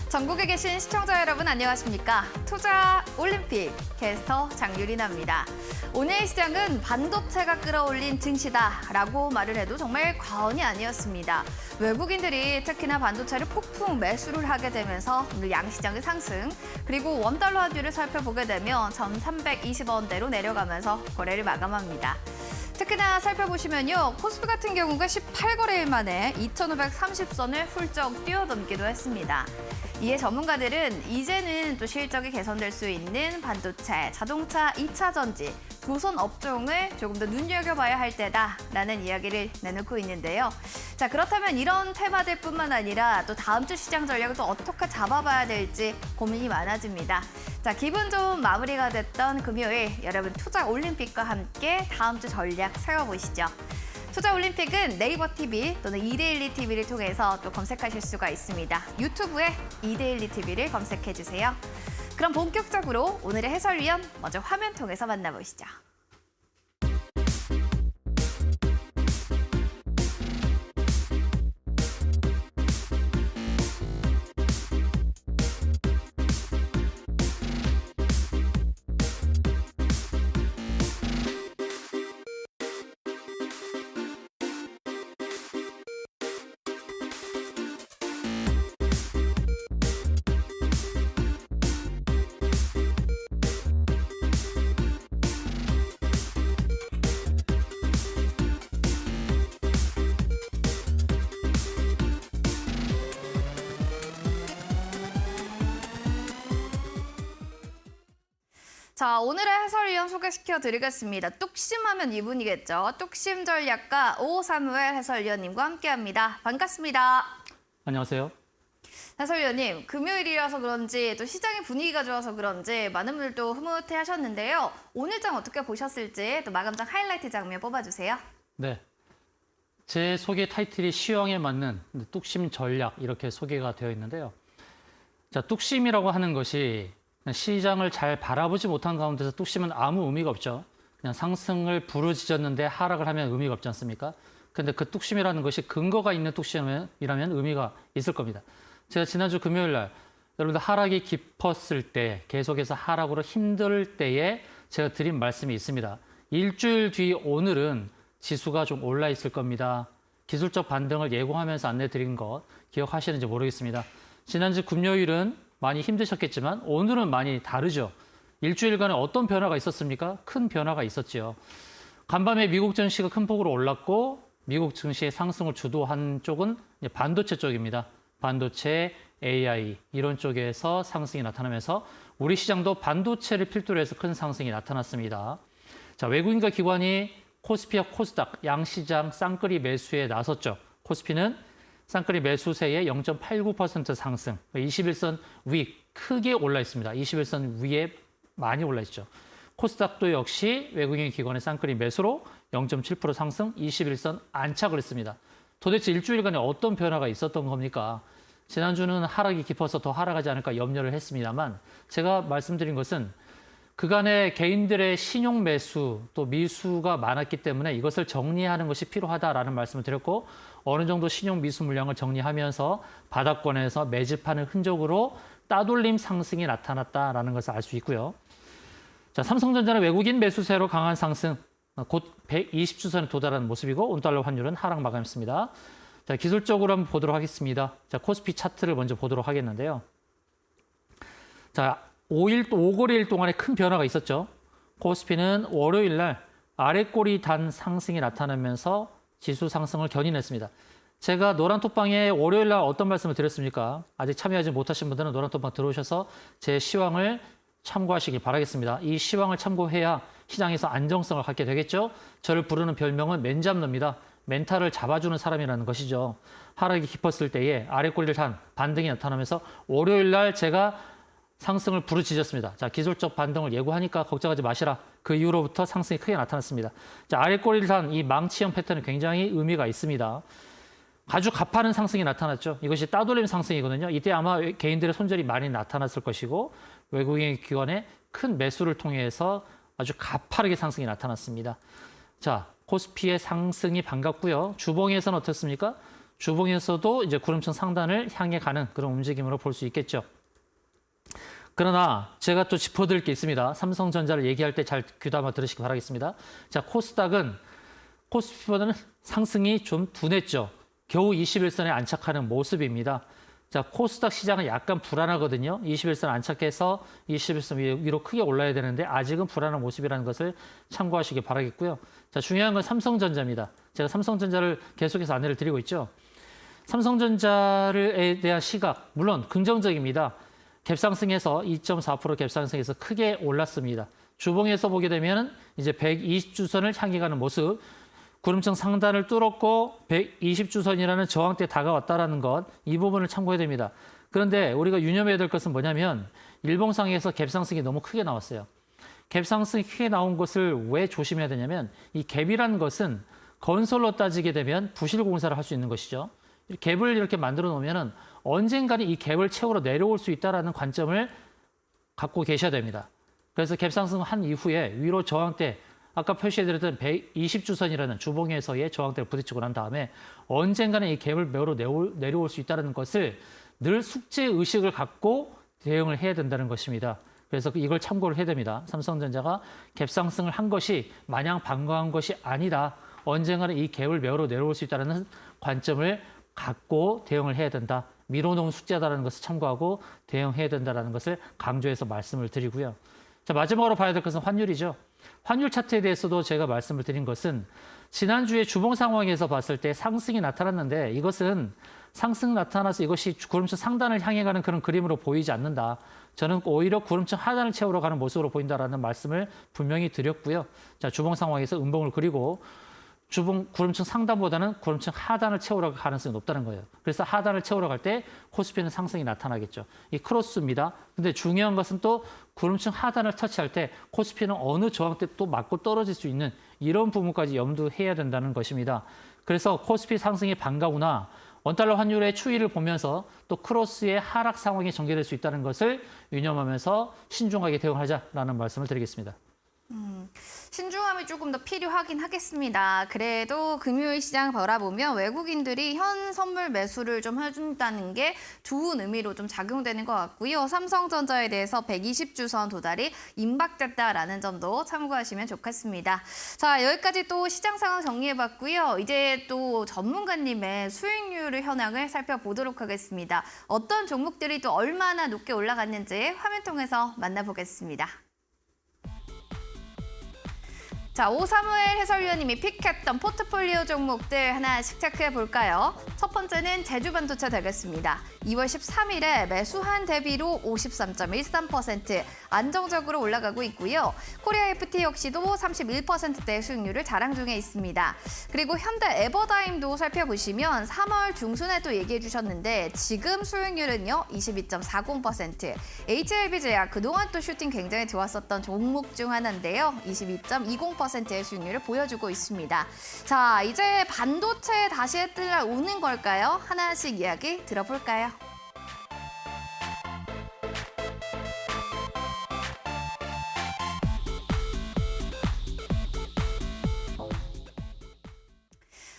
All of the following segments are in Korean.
전국에 계신 시청자 여러분 안녕하십니까? 투자 올림픽 캐스터 장유리나입니다. 오늘 시장은 반도체가 끌어올린 증시다라고 말을 해도 정말 과언이 아니었습니다. 외국인들이 특히나 반도체를 폭풍 매수를 하게 되면서 오늘 양시장의 상승, 그리고 원달러 환율을 살펴보게 되면 1,320원대로 내려가면서 거래를 마감합니다. 특히나 살펴보시면요, 코스피 같은 경우가 18거래일 만에 2,530선을 훌쩍 뛰어넘기도 했습니다. 이에 전문가들은 이제는 또 실적이 개선될 수 있는 반도체, 자동차, 2차 전지, 조선 업종을 조금 더 눈여겨봐야 할 때다라는 이야기를 내놓고 있는데요. 자, 그렇다면 이런 테마들뿐만 아니라 또 다음 주 시장 전략을 또 어떻게 잡아봐야 될지 고민이 많아집니다. 자, 기분 좋은 마무리가 됐던 금요일, 여러분 투자 올림픽과 함께 다음 주 전략 세워보시죠. 투자 올림픽은 네이버 TV 또는 이데일리 TV를 통해서 또 검색하실 수가 있습니다. 유튜브에 이데일리 TV를 검색해 주세요. 그럼 본격적으로 오늘의 해설위원 먼저 화면 통해서 만나보시죠. 자, 오늘의 해설위원 소개시켜드리겠습니다. 뚝심하면 이분이겠죠. 뚝심 전략가 오사무엘 해설위원님과 함께합니다. 반갑습니다. 안녕하세요. 해설위원님, 금요일이라서 그런지 또 시장의 분위기가 좋아서 그런지 많은 분들도 흐뭇해하셨는데요. 오늘 장 어떻게 보셨을지 또 마감장 하이라이트 장면 뽑아주세요. 네, 제 소개 타이틀이 시황에 맞는 뚝심 전략 이렇게 소개가 되어 있는데요. 자, 뚝심이라고 하는 것이 시장을 잘 바라보지 못한 가운데서 뚝심은 아무 의미가 없죠. 그냥 상승을 부르짖었는데 하락을 하면 의미가 없지 않습니까? 근데 그 뚝심이라는 것이 근거가 있는 뚝심이라면 의미가 있을 겁니다. 제가 지난주 금요일 날 여러분들 하락이 깊었을 때, 계속해서 하락으로 힘들 때에 제가 드린 말씀이 있습니다. 일주일 뒤 오늘은 지수가 좀 올라 있을 겁니다. 기술적 반등을 예고하면서 안내 드린 것 기억하시는지 모르겠습니다. 지난주 금요일은 많이 힘드셨겠지만 오늘은 많이 다르죠. 일주일간에 어떤 변화가 있었습니까? 큰 변화가 있었죠. 간밤에 미국 증시가 큰 폭으로 올랐고 미국 증시의 상승을 주도한 쪽은 반도체 쪽입니다. 반도체, AI 이런 쪽에서 상승이 나타나면서 우리 시장도 반도체를 필두로 해서 큰 상승이 나타났습니다. 자, 외국인과 기관이 코스피와 코스닥 양시장 쌍끌이 매수에 나섰죠. 코스피는 쌍끌이 매수세에 0.89% 상승, 21선 위 크게 올라 있습니다. 21선 위에 많이 올라 있죠. 코스닥도 역시 외국인 기관의 쌍끌이 매수로 0.7% 상승, 21선 안착을 했습니다. 도대체 일주일간에 어떤 변화가 있었던 겁니까? 지난주는 하락이 깊어서 더 하락하지 않을까 염려를 했습니다만 제가 말씀드린 것은 그간의 개인들의 신용 매수 또 미수가 많았기 때문에 이것을 정리하는 것이 필요하다라는 말씀을 드렸고 어느 정도 신용 미수 물량을 정리하면서 바닥권에서 매집하는 흔적으로 따돌림 상승이 나타났다라는 것을 알 수 있고요. 자, 삼성전자는 외국인 매수세로 강한 상승, 곧 120주선에 도달하는 모습이고 원달러 환율은 하락 마감했습니다. 자, 기술적으로 한번 보도록 하겠습니다. 자, 코스피 차트를 먼저 보도록 하겠는데요. 자, 5거래일 동안에 큰 변화가 있었죠. 코스피는 월요일 날 아래 꼬리 단 상승이 나타나면서 지수 상승을 견인했습니다. 제가 노란톡방에 월요일 날 어떤 말씀을 드렸습니까? 아직 참여하지 못하신 분들은 노란톡방 들어오셔서 제 시황을 참고하시길 바라겠습니다. 이 시황을 참고해야 시장에서 안정성을 갖게 되겠죠. 저를 부르는 별명은 맨잡너입니다. 멘탈을 잡아주는 사람이라는 것이죠. 하락이 깊었을 때에 아래 꼬리를 단 반등이 나타나면서 월요일 날 제가 상승을 부르짖었습니다. 자, 기술적 반등을 예고하니까 걱정하지 마시라. 그 이후로부터 상승이 크게 나타났습니다. 자, 아래 꼬리를 단 이 망치형 패턴은 굉장히 의미가 있습니다. 아주 가파른 상승이 나타났죠. 이것이 따돌림 상승이거든요. 이때 아마 개인들의 손절이 많이 나타났을 것이고 외국인 기관의 큰 매수를 통해서 아주 가파르게 상승이 나타났습니다. 자, 코스피의 상승이 반갑고요. 주봉에서는 어떻습니까? 주봉에서도 이제 구름층 상단을 향해 가는 그런 움직임으로 볼 수 있겠죠. 그러나 제가 또 짚어드릴 게 있습니다. 삼성전자를 얘기할 때 잘 귀담아 들으시기 바라겠습니다. 자, 코스닥은 코스피보다는 상승이 좀 둔했죠. 겨우 21선에 안착하는 모습입니다. 자, 코스닥 시장은 약간 불안하거든요. 21선 안착해서 21선 위로 크게 올라야 되는데 아직은 불안한 모습이라는 것을 참고하시기 바라겠고요. 자, 중요한 건 삼성전자입니다. 제가 삼성전자를 계속해서 안내를 드리고 있죠. 삼성전자에 대한 시각, 물론 긍정적입니다. 갭상승해서 2.4% 갭상승해서 크게 올랐습니다. 주봉에서 보게 되면 이제 120주선을 향해 가는 모습, 구름층 상단을 뚫었고 120주선이라는 저항대에 다가왔다는 것, 이 부분을 참고해야 됩니다. 그런데 우리가 유념해야 될 것은 뭐냐면 일봉상에서 갭상승이 너무 크게 나왔어요. 갭상승이 크게 나온 것을 왜 조심해야 되냐면 이 갭이라는 것은 건설로 따지게 되면 부실공사를 할 수 있는 것이죠. 갭을 이렇게 만들어 놓으면 언젠가는 이 갭을 채우러 내려올 수 있다는 관점을 갖고 계셔야 됩니다. 그래서 갭상승한 이후에 위로 저항대, 아까 표시해드렸던 120주선이라는 주봉에서의 저항대를 부딪히고 난 다음에 언젠가는 이 갭을 메우러 내려올 수 있다는 것을 늘 숙제의식을 갖고 대응을 해야 된다는 것입니다. 그래서 이걸 참고를 해야 됩니다. 삼성전자가 갭상승을 한 것이 마냥 반가운 것이 아니다. 언젠가는 이 갭을 메우러 내려올 수 있다는 관점을 갖고 대응을 해야 된다. 미뤄놓은 숙제다라는 것을 참고하고 대응해야 된다는 것을 강조해서 말씀을 드리고요. 자, 마지막으로 봐야 될 것은 환율이죠. 환율 차트에 대해서도 제가 말씀을 드린 것은 지난주에 주봉 상황에서 봤을 때 상승이 나타났는데 이것은 상승 나타나서 이것이 구름층 상단을 향해 가는 그런 그림으로 보이지 않는다. 저는 오히려 구름층 하단을 채우러 가는 모습으로 보인다라는 말씀을 분명히 드렸고요. 자, 주봉 상황에서 음봉을 그리고 주봉 구름층 상단보다는 구름층 하단을 채우러 갈 가능성이 높다는 거예요. 그래서 하단을 채우러 갈 때 코스피는 상승이 나타나겠죠. 이 크로스입니다. 근데 중요한 것은 또 구름층 하단을 터치할 때 코스피는 어느 저항대 또 맞고 떨어질 수 있는 이런 부분까지 염두해야 된다는 것입니다. 그래서 코스피 상승이 반가우나 원달러 환율의 추이를 보면서 또 크로스의 하락 상황이 전개될 수 있다는 것을 유념하면서 신중하게 대응하자라는 말씀을 드리겠습니다. 신중함이 조금 더 필요하긴 하겠습니다. 그래도 금요일 시장 바라보면 외국인들이 현 선물 매수를 좀 해준다는 게 좋은 의미로 좀 작용되는 것 같고요. 삼성전자에 대해서 120주선 도달이 임박됐다라는 점도 참고하시면 좋겠습니다. 자, 여기까지 또 시장 상황 정리해봤고요. 이제 또 전문가님의 수익률 현황을 살펴보도록 하겠습니다. 어떤 종목들이 또 얼마나 높게 올라갔는지 화면 통해서 만나보겠습니다. 자, 오사무엘 해설위원님이 픽했던 포트폴리오 종목들 하나씩 체크해 볼까요? 첫 번째는 제주반도체 되겠습니다. 2월 13일에 매수한 대비로 53.13% 안정적으로 올라가고 있고요. 코리아 FT 역시도 31%대의 수익률을 자랑 중에 있습니다. 그리고 현대 에버다임도 살펴보시면 3월 중순에 또 얘기해 주셨는데 지금 수익률은요 22.40%. HLB제약 그동안 또 슈팅 굉장히 좋았었던 종목 중 하나인데요. 22.20%의 수익률을 보여주고 있습니다. 자, 이제 반도체 다시 오는 걸까요? 하나씩 이야기 들어볼까요?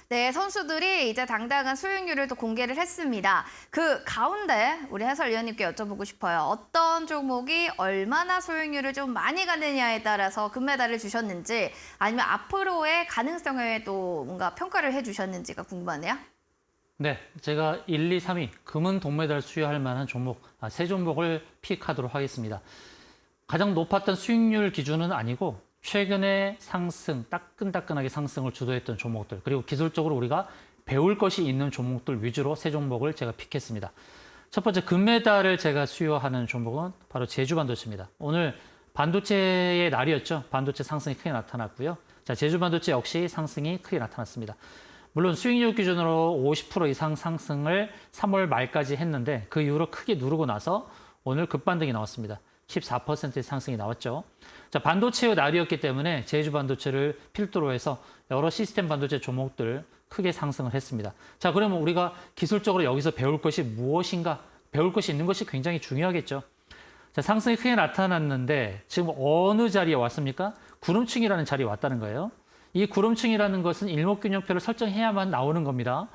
네, 선수들이 이제 당당한 수익률을 또 공개를 했습니다. 그 가운데 우리 해설위원님께 여쭤보고 싶어요. 어떤 종목이 얼마나 수익률을 좀 많이 가느냐에 따라서 금메달을 주셨는지 아니면 앞으로의 가능성을 또 뭔가 평가를 해주셨는지가 궁금하네요. 네, 제가 1, 2, 3위 금은 동메달 수여할 만한 종목 세 종목을 픽하도록 하겠습니다. 가장 높았던 수익률 기준은 아니고 최근에 상승, 따끈따끈하게 상승을 주도했던 종목들 그리고 기술적으로 우리가 배울 것이 있는 종목들 위주로 세 종목을 제가 픽했습니다. 첫 번째 금메달을 제가 수여하는 종목은 바로 제주반도체입니다. 오늘 반도체의 날이었죠. 반도체 상승이 크게 나타났고요. 자, 제주반도체 역시 상승이 크게 나타났습니다. 물론 수익률 기준으로 50% 이상 상승을 3월 말까지 했는데 그 이후로 크게 누르고 나서 오늘 급반등이 나왔습니다. 14%의 상승이 나왔죠. 자, 반도체의 날이었기 때문에 제주 반도체를 필두로 해서 여러 시스템 반도체 종목들 크게 상승을 했습니다. 자, 그러면 우리가 기술적으로 여기서 배울 것이 무엇인가? 배울 것이 있는 것이 굉장히 중요하겠죠. 자, 상승이 크게 나타났는데 지금 어느 자리에 왔습니까? 구름층이라는 자리에 왔다는 거예요. 이 구름층이라는 것은 일목균형표를 설정해야만 나오는 겁니다.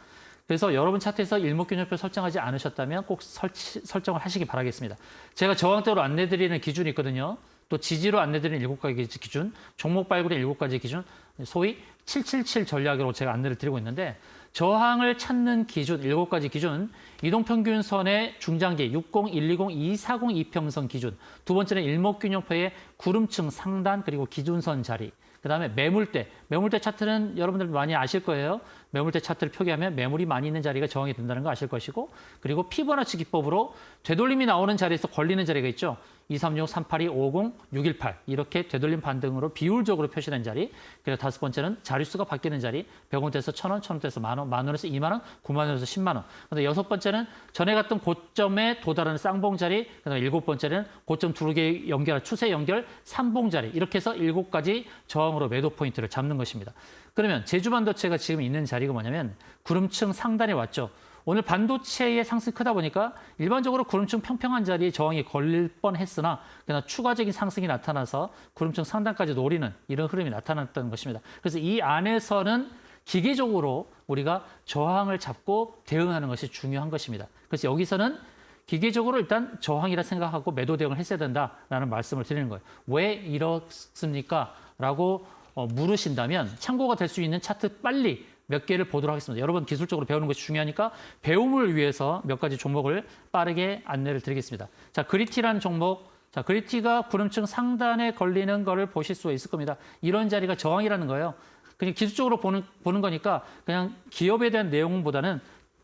그래서 여러분 차트에서 일목균형표 설정하지 않으셨다면 꼭 설정을 하시기 바라겠습니다. 제가 저항대로 안내드리는 기준이 있거든요. 또 지지로 안내드리는 7가지 기준, 종목 발굴의 7가지 기준, 소위 777 전략으로 제가 안내를 드리고 있는데 저항을 찾는 기준, 7가지 기준, 이동평균선의 중장기 60, 120, 240 이평선 기준, 두 번째는 일목균형표의 구름층 상단 그리고 기준선 자리, 그다음에 매물대 차트는 여러분들 많이 아실 거예요. 매물대 차트를 표기하면 매물이 많이 있는 자리가 저항이 된다는 거 아실 것이고, 그리고 피보나치 기법으로 되돌림이 나오는 자리에서 걸리는 자리가 있죠. 236, 382, 50, 618 이렇게 되돌림 반등으로 비율적으로 표시된 자리. 그리고 다섯 번째는 자릿수가 바뀌는 자리. 100원대에서 1,000원, 1,000원대에서 만원, 만원에서 2만 원, 9만 원에서 10만 원. 근데 여섯 번째는 전에 갔던 고점에 도달하는 쌍봉 자리. 그다음에 일곱 번째는 고점 두 개 연결, 추세 연결, 삼봉 자리. 이렇게 해서 7가지 저항으로 매도 포인트를 잡는 것입니다. 그러면 제주반도체가 지금 있는 자리가 뭐냐면 구름층 상단에 왔죠. 오늘 반도체의 상승이 크다 보니까 일반적으로 구름층 평평한 자리에 저항이 걸릴 뻔했으나 그러나 추가적인 상승이 나타나서 구름층 상단까지 노리는 이런 흐름이 나타났던 것입니다. 그래서 이 안에서는 기계적으로 우리가 저항을 잡고 대응하는 것이 중요한 것입니다. 그래서 여기서는 기계적으로 일단 저항이라 생각하고 매도 대응을 했어야 된다라는 말씀을 드리는 거예요. 왜 이렇습니까? 라고 물으신다면 참고가 될 수 있는 차트 빨리 몇 개를 보도록 하겠습니다. 여러분 기술적으로 배우는 것이 중요하니까 배움을 위해서 몇 가지 종목을 빠르게 안내를 드리겠습니다. 자, 그리티라는 종목. 자, 그리티가 구름층 상단에 걸리는 거를 보실 수가 있을 겁니다. 이런 자리가 저항이라는 거예요. 그냥 기술적으로 보는 거니까 그냥 기업에 대한 내용보다는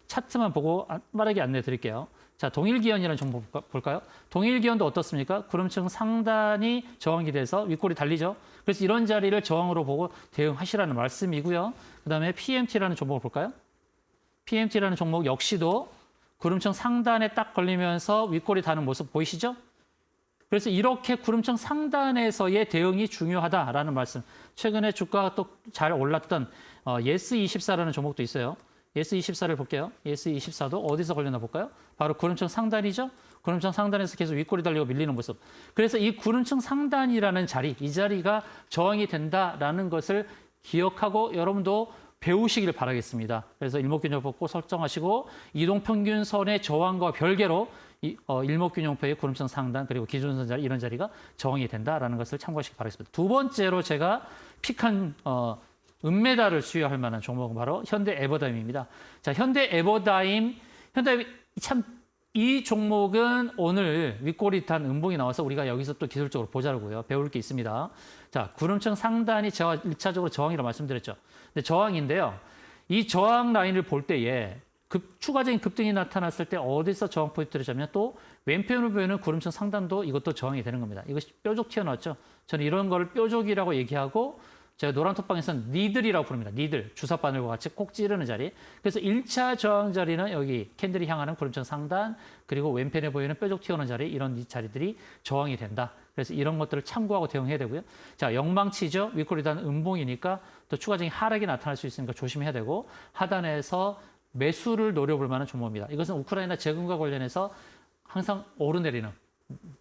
차트만 보고 빠르게 안내 드릴게요. 자, 동일기현이라는 종목 볼까요? 동일기현도 어떻습니까? 구름층 상단이 저항이 돼서 윗골이 달리죠. 그래서 이런 자리를 저항으로 보고 대응하시라는 말씀이고요. 그다음에 PMT라는 종목을 볼까요? PMT라는 종목 역시도 구름층 상단에 딱 걸리면서 윗골이 다는 모습 보이시죠? 그래서 이렇게 구름층 상단에서의 대응이 중요하다라는 말씀. 최근에 주가가 또 잘 올랐던 예스24라는 종목도 있어요. 예스24를 볼게요. 예스24도 어디서 걸렸나 볼까요? 바로 구름층 상단이죠. 구름층 상단에서 계속 윗골이 달리고 밀리는 모습. 그래서 이 구름층 상단이라는 자리, 이 자리가 저항이 된다라는 것을 기억하고 여러분도 배우시길 바라겠습니다. 그래서 일목균형표 꼭 설정하시고 이동평균선의 저항과 별개로 일목균형표의 구름층 상단 그리고 기준선 자리 이런 자리가 저항이 된다라는 것을 참고하시기 바라겠습니다. 두 번째로 제가 픽한 은메달을 수여할 만한 종목은 바로 현대에버다임입니다. 자, 현대에버다임 참 이 종목은 오늘 윗골이 단 음봉이 나와서 우리가 여기서 또 기술적으로 보자고요. 배울 게 있습니다. 자, 구름층 상단이 제가 1차적으로 저항이라고 말씀드렸죠. 근데 저항인데요. 이 저항 라인을 볼 때에 추가적인 급등이 나타났을 때 어디서 저항 포인트를 잡냐 또 왼편으로 보이는 구름층 상단도 이것도 저항이 되는 겁니다. 이것이 뾰족 튀어나왔죠. 저는 이런 거를 뾰족이라고 얘기하고 제가 노란 톡방에서는 니들이라고 부릅니다. 니들, 주사바늘과 같이 꼭 찌르는 자리. 그래서 1차 저항 자리는 여기 캔들이 향하는 구름층 상단 그리고 왼편에 보이는 뾰족 튀어나온 자리 이런 자리들이 저항이 된다. 그래서 이런 것들을 참고하고 대응해야 되고요. 자, 영망치죠. 윗골이 단 음봉이니까 또 추가적인 하락이 나타날 수 있으니까 조심해야 되고 하단에서 매수를 노려볼 만한 종목입니다. 이것은 우크라이나 재건과 관련해서 항상 오르내리는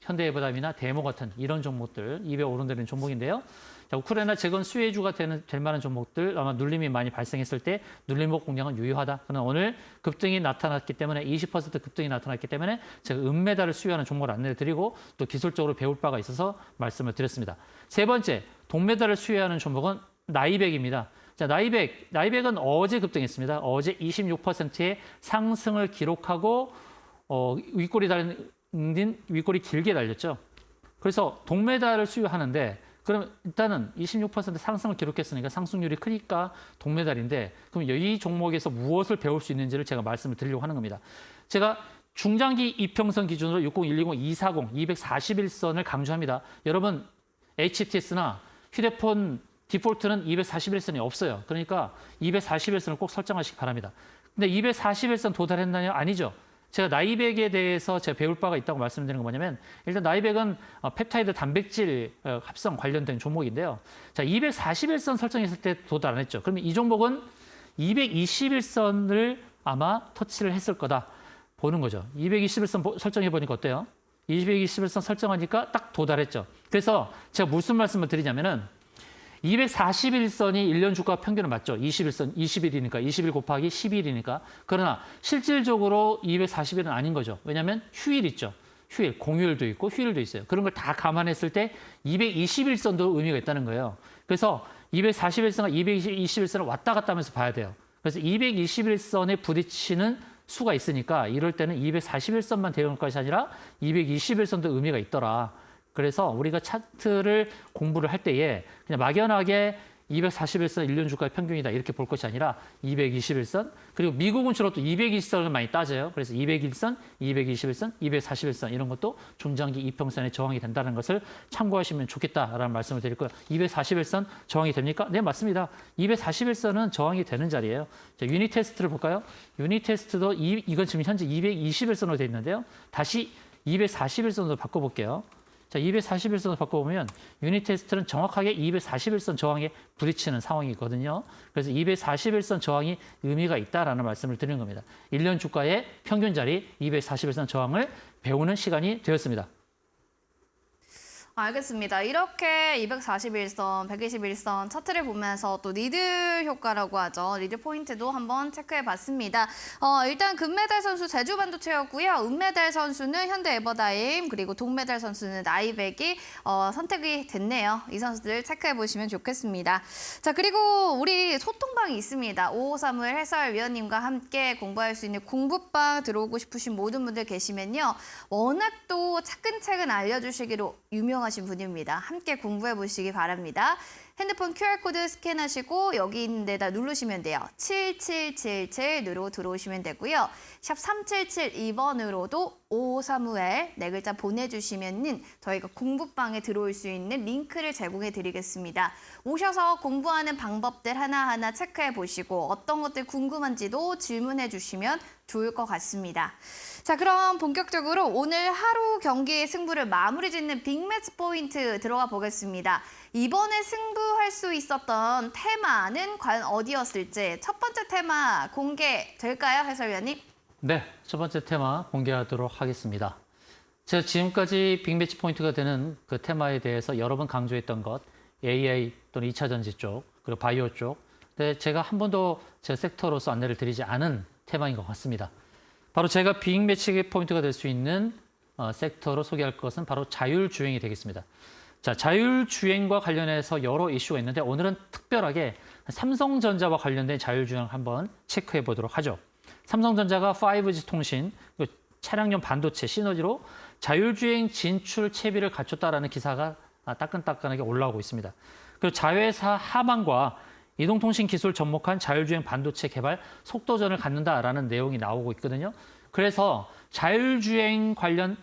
현대에버다임이나 데모 같은 이런 종목들 입에 오르내리는 종목인데요. 자, 우크라이나 재건 수혜주가 될 만한 종목들 아마 눌림이 많이 발생했을 때 눌림목 공략은 유효하다. 그러나 오늘 급등이 나타났기 때문에 20% 급등이 나타났기 때문에 제가 은메달을 수여하는 종목을 안내드리고 또 기술적으로 배울 바가 있어서 말씀을 드렸습니다. 세 번째, 동메달을 수여하는 종목은 나이백입니다. 자, 나이백은 어제 급등했습니다. 어제 26%의 상승을 기록하고 윗골이 길게 달렸죠. 그래서 동메달을 수여하는데 그럼 일단은 26% 상승을 기록했으니까 상승률이 크니까 동메달인데 그럼 이 종목에서 무엇을 배울 수 있는지를 제가 말씀을 드리려고 하는 겁니다. 제가 중장기 이평선 기준으로 60, 120, 240, 241선을 강조합니다. 여러분 HTS나 휴대폰 디폴트는 241선이 없어요. 그러니까 241선을 꼭 설정하시기 바랍니다. 근데 241선 도달했나요? 아니죠. 제가 나이백에 대해서 제가 배울 바가 있다고 말씀드리는 건 뭐냐면 일단 나이백은 펩타이드 단백질 합성 관련된 종목인데요. 자, 241선 설정했을 때 도달 안 했죠. 그러면 이 종목은 221선을 아마 터치를 했을 거다 보는 거죠. 221선 설정해 보니까 어때요? 221선 설정하니까 딱 도달했죠. 그래서 제가 무슨 말씀을 드리냐면은 241선이 1년 주가 평균은 맞죠. 21선, 20일이니까 20일 곱하기 12일이니까. 그러나 실질적으로 241은 아닌 거죠. 왜냐하면 휴일 있죠. 휴일, 공휴일도 있고 휴일도 있어요. 그런 걸 다 감안했을 때 221선도 의미가 있다는 거예요. 그래서 241선과 221선을 왔다 갔다 하면서 봐야 돼요. 그래서 221선에 부딪히는 수가 있으니까 이럴 때는 241선만 대응할 것이 아니라 221선도 의미가 있더라. 그래서 우리가 차트를 공부를 할 때에 그냥 막연하게 241선 1년 주가의 평균이다 이렇게 볼 것이 아니라 221선 그리고 미국은 주로 또 220선을 많이 따져요. 그래서 201선, 221선, 241선 이런 것도 중장기 이평선의 저항이 된다는 것을 참고하시면 좋겠다라는 말씀을 드릴 거예요. 241선 저항이 됩니까? 네, 맞습니다. 241선은 저항이 되는 자리예요. 자, 유닛 테스트를 볼까요? 유닛 테스트도 이건 지금 현재 221선으로 되어 있는데요. 다시 241선으로 바꿔볼게요. 자, 241선을 바꿔보면 유닛 테스트는 정확하게 241선 저항에 부딪히는 상황이거든요. 그래서 241선 저항이 의미가 있다라는 말씀을 드리는 겁니다. 1년 주가의 평균 자리 241선 저항을 배우는 시간이 되었습니다. 알겠습니다. 이렇게 241선, 121선 차트를 보면서 또 리드 효과라고 하죠. 리드 포인트도 한번 체크해 봤습니다. 일단 금메달 선수 제주반도체였고요. 은메달 선수는 현대에버다임, 그리고 동메달 선수는 나이백이 선택이 됐네요. 이 선수들 체크해 보시면 좋겠습니다. 자, 그리고 우리 소통방이 있습니다. 5531 해설위원님과 함께 공부할 수 있는 공부방 들어오고 싶으신 모든 분들 계시면요. 워낙 또 차근차근 알려주시기로 유명하신 분입니다. 함께 공부해 보시기 바랍니다. 핸드폰 QR코드 스캔하시고 여기 있는 데다 누르시면 돼요. 7777으로 들어오시면 되고요. 샵 3772번으로도 5535에 네 글자 보내주시면은 저희가 공부방에 들어올 수 있는 링크를 제공해 드리겠습니다. 오셔서 공부하는 방법들 하나하나 체크해 보시고 어떤 것들 궁금한지도 질문해 주시면 좋을 것 같습니다. 자, 그럼 본격적으로 오늘 하루 경기의 승부를 마무리 짓는 빅매치 포인트 들어가 보겠습니다. 이번에 승부할 수 있었던 테마는 과연 어디였을지 첫 번째 테마 공개될까요, 해설위원님? 네, 첫 번째 테마 공개하도록 하겠습니다. 제가 지금까지 빅매치 포인트가 되는 그 테마에 대해서 여러 번 강조했던 것, AA 또는 2차 전지 쪽, 그리고 바이오 쪽, 근데 제가 한 번도 제 섹터로서 안내를 드리지 않은 테마인 것 같습니다. 바로 제가 빅매치 포인트가 될 수 있는 섹터로 소개할 것은 바로 자율주행이 되겠습니다. 자, 자율주행과 관련해서 여러 이슈가 있는데 오늘은 특별하게 삼성전자와 관련된 자율주행을 한번 체크해 보도록 하죠. 삼성전자가 5G 통신, 차량용 반도체 시너지로 자율주행 진출 채비를 갖췄다라는 기사가 따끈따끈하게 올라오고 있습니다. 그리고 자회사 하만과 이동통신 기술 접목한 자율주행 반도체 개발 속도전을 갖는다라는 내용이 나오고 있거든요. 그래서 자율주행 관련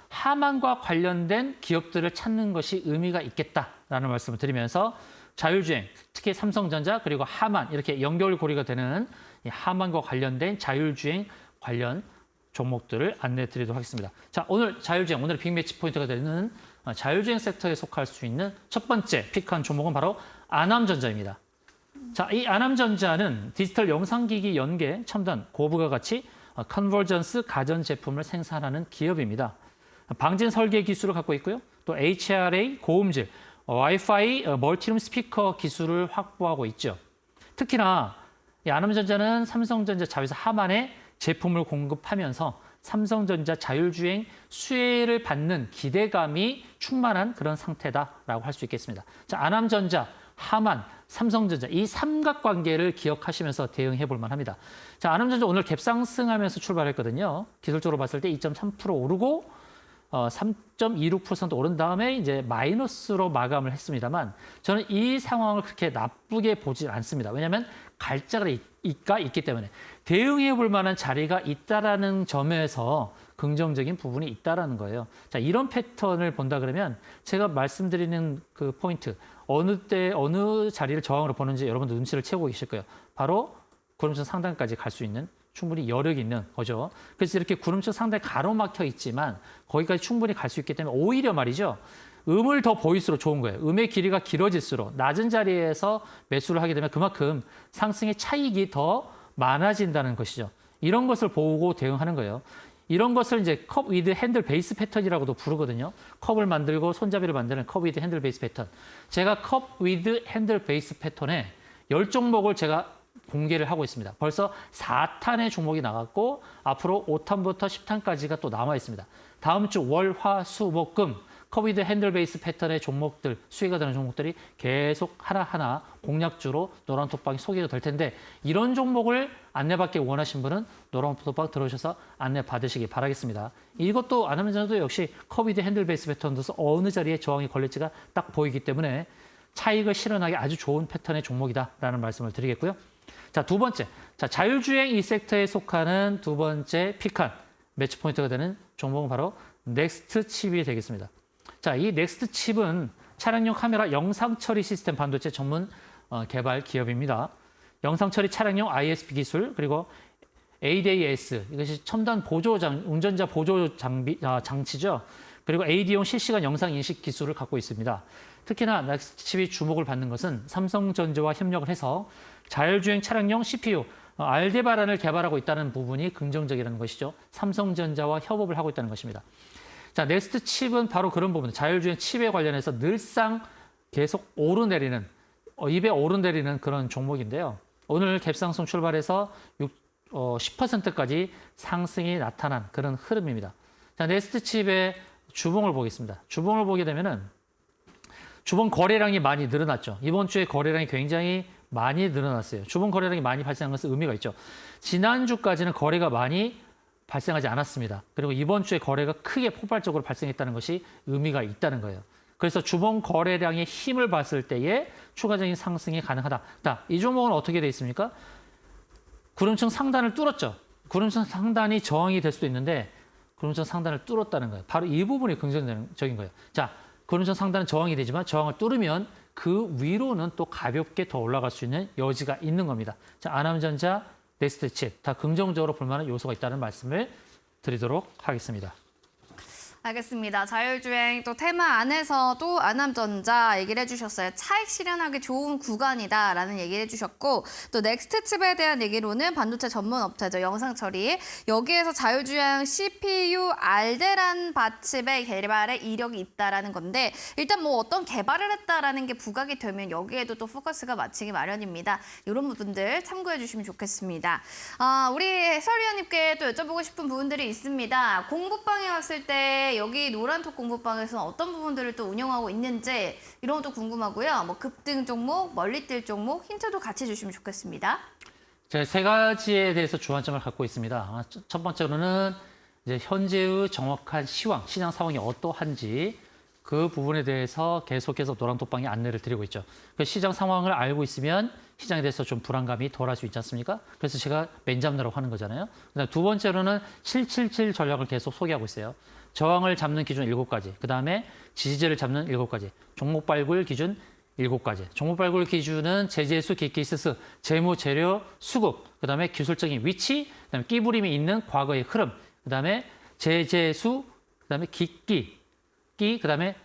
하만과 관련된 기업들을 찾는 것이 의미가 있겠다라는 말씀을 드리면서 자율주행, 특히 삼성전자 그리고 하만 이렇게 연결고리가 되는 이 하만과 관련된 자율주행 관련 종목들을 안내해 드리도록 하겠습니다. 자, 오늘 자율주행, 오늘 빅매치 포인트가 되는 자율주행 섹터에 속할 수 있는 첫 번째 픽한 종목은 바로 아남전자입니다. 자, 이 아남전자는 디지털 영상기기 연계, 첨단, 고부가 가치, 컨버전스 가전제품을 생산하는 기업입니다. 방진 설계 기술을 갖고 있고요. 또 HRA, 고음질, 와이파이, 멀티룸 스피커 기술을 확보하고 있죠. 특히나 이 아남전자는 삼성전자 자회사 하만에 제품을 공급하면서 삼성전자 자율주행 수혜를 받는 기대감이 충만한 그런 상태다라고 할 수 있겠습니다. 자, 아남전자, 하만, 삼성전자 이 삼각관계를 기억하시면서 대응해 볼 만합니다. 자, 아남전자 오늘 갭상승하면서 출발했거든요. 기술적으로 봤을 때 2.3% 오르고 3.26% 오른 다음에 이제 마이너스로 마감을 했습니다만 저는 이 상황을 그렇게 나쁘게 보지 않습니다. 왜냐하면 갈자가 있기 때문에 대응해 볼 만한 자리가 있다라는 점에서 긍정적인 부분이 있다라는 거예요. 자, 이런 패턴을 본다 그러면 제가 말씀드리는 그 포인트 어느 때 어느 자리를 저항으로 보는지 여러분들 눈치를 채우고 계실 거예요. 바로 구름선 상단까지 갈 수 있는 충분히 여력이 있는 거죠. 그래서 이렇게 구름선 상단에 가로막혀 있지만 거기까지 충분히 갈 수 있기 때문에 오히려 말이죠. 음을 더 보일수록 좋은 거예요. 음의 길이가 길어질수록 낮은 자리에서 매수를 하게 되면 그만큼 상승의 차익이 더 많아진다는 것이죠. 이런 것을 보고 대응하는 거예요. 이런 것을 이제 컵 위드 핸들 베이스 패턴이라고도 부르거든요. 컵을 만들고 손잡이를 만드는 컵 위드 핸들 베이스 패턴. 제가 컵 위드 핸들 베이스 패턴에 10종목을 제가 공개를 하고 있습니다. 벌써 4탄의 종목이 나갔고 앞으로 5탄부터 10탄까지가 또 남아 있습니다. 다음 주 월, 화, 수, 목, 금 컵 위드 핸들 베이스 패턴의 종목들, 수익가 되는 종목들이 계속 하나하나 공략주로 노란톡방이 소개가 될 텐데 이런 종목을 안내받기 원하신 분은 노란톡방 들어오셔서 안내 받으시기 바라겠습니다. 이것도 안 하면 저도 역시 컵 위드 핸들 베이스 패턴도서 어느 자리에 저항이 걸릴지가 딱 보이기 때문에 차익을 실현하기 아주 좋은 패턴의 종목이다라는 말씀을 드리겠고요. 자, 두 번째. 자, 자율주행 이 섹터에 속하는 두 번째 픽한 매치 포인트가 되는 종목은 바로 넥스트 칩이 되겠습니다. 자, 이 넥스트 칩은 차량용 카메라 영상 처리 시스템 반도체 전문 개발 기업입니다. 영상 처리 차량용 ISP 기술 그리고 ADAS 이것이 첨단 운전자 보조 장치죠. 그리고 AD용 실시간 영상 인식 기술을 갖고 있습니다. 특히나 넥스트 칩이 주목을 받는 것은 삼성전자와 협력을 해서 자율주행 차량용 CPU 알데바란을 개발하고 있다는 부분이 긍정적이라는 것이죠. 삼성전자와 협업을 하고 있다는 것입니다. 자, 넥스트 칩은 바로 그런 부분, 자율주행 칩에 관련해서 늘상 계속 오르내리는, 입에 오르내리는 그런 종목인데요. 오늘 갭상승 출발해서 10%까지 상승이 나타난 그런 흐름입니다. 자, 넥스트 칩의 주봉을 보겠습니다. 주봉을 보게 되면은 주봉 거래량이 많이 늘어났죠. 이번 주에 거래량이 굉장히 많이 늘어났어요. 주봉 거래량이 많이 발생한 것은 의미가 있죠. 지난주까지는 거래가 많이 발생하지 않았습니다. 그리고 이번 주에 거래가 크게 폭발적으로 발생했다는 것이 의미가 있다는 거예요. 그래서 주봉 거래량의 힘을 봤을 때에 추가적인 상승이 가능하다. 자, 이 종목은 어떻게 돼 있습니까? 구름층 상단을 뚫었죠. 구름층 상단이 저항이 될 수도 있는데 구름층 상단을 뚫었다는 거예요. 바로 이 부분이 긍정적인 거예요. 자, 구름층 상단은 저항이 되지만 저항을 뚫으면 그 위로는 또 가볍게 더 올라갈 수 있는 여지가 있는 겁니다. 자, 아남전자, 넥스트 칩 다 긍정적으로 볼 만한 요소가 있다는 말씀을 드리도록 하겠습니다. 알겠습니다. 자율주행 또 테마 안에서도 아남전자 얘기를 해주셨어요. 차익 실현하기 좋은 구간이다라는 얘기를 해주셨고 또 넥스트칩에 대한 얘기로는 반도체 전문 업체죠. 영상 처리. 여기에서 자율주행 CPU 알데란 받칩의 개발에 이력이 있다라는 건데 일단 뭐 어떤 개발을 했다라는 게 부각이 되면 여기에도 또 포커스가 맞추기 마련입니다. 이런 부분들 참고해 주시면 좋겠습니다. 우리 해설위원님께 또 여쭤보고 싶은 부분들이 있습니다. 공부방에 왔을 때 여기 노란톡 공부방에서는 어떤 부분들을 또 운영하고 있는지 이런 것도 궁금하고요. 뭐 급등 종목, 멀리 뛸 종목 힌트도 같이 주시면 좋겠습니다. 제가 세 가지에 대해서 주안점을 갖고 있습니다. 첫 번째로는 이제 현재의 정확한 시황, 시장 상황이 어떠한지 그 부분에 대해서 계속해서 노란톡방에 안내를 드리고 있죠. 그 시장 상황을 알고 있으면 시장에 대해서 좀 불안감이 덜할 수 있지 않습니까? 그래서 제가 맨 잡느라고 하는 거잖아요. 그다음 두 번째로는 777 전략을 계속 소개하고 있어요. 저항을 잡는 기준 7가지, 그 다음에 지지제를 잡는 7가지, 종목 발굴 기준 7가지. 종목 발굴 기준은 제재수, 기기스스, 재무, 재료, 수급, 그 다음에 기술적인 위치, 그 다음에 끼부림이 있는 과거의 흐름, 그 다음에 제재수, 그 다음에 그 다음에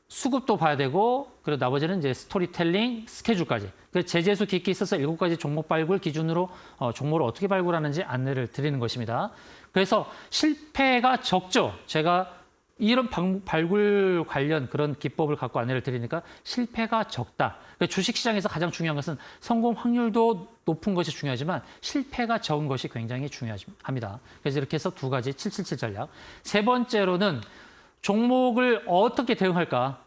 수급도 봐야 되고, 그리고 나머지는 이제 스토리텔링, 스케줄까지. 그 제재수, 기기 있어서 7가지 종목 발굴 기준으로 종목을 어떻게 발굴하는지 안내를 드리는 것입니다. 그래서 실패가 적죠. 제가 이런 발굴 관련 그런 기법을 갖고 안내를 드리니까 실패가 적다. 주식시장에서 가장 중요한 것은 성공 확률도 높은 것이 중요하지만 실패가 적은 것이 굉장히 중요합니다. 그래서 이렇게 해서 두 가지 777 전략. 세 번째로는 종목을 어떻게 대응할까?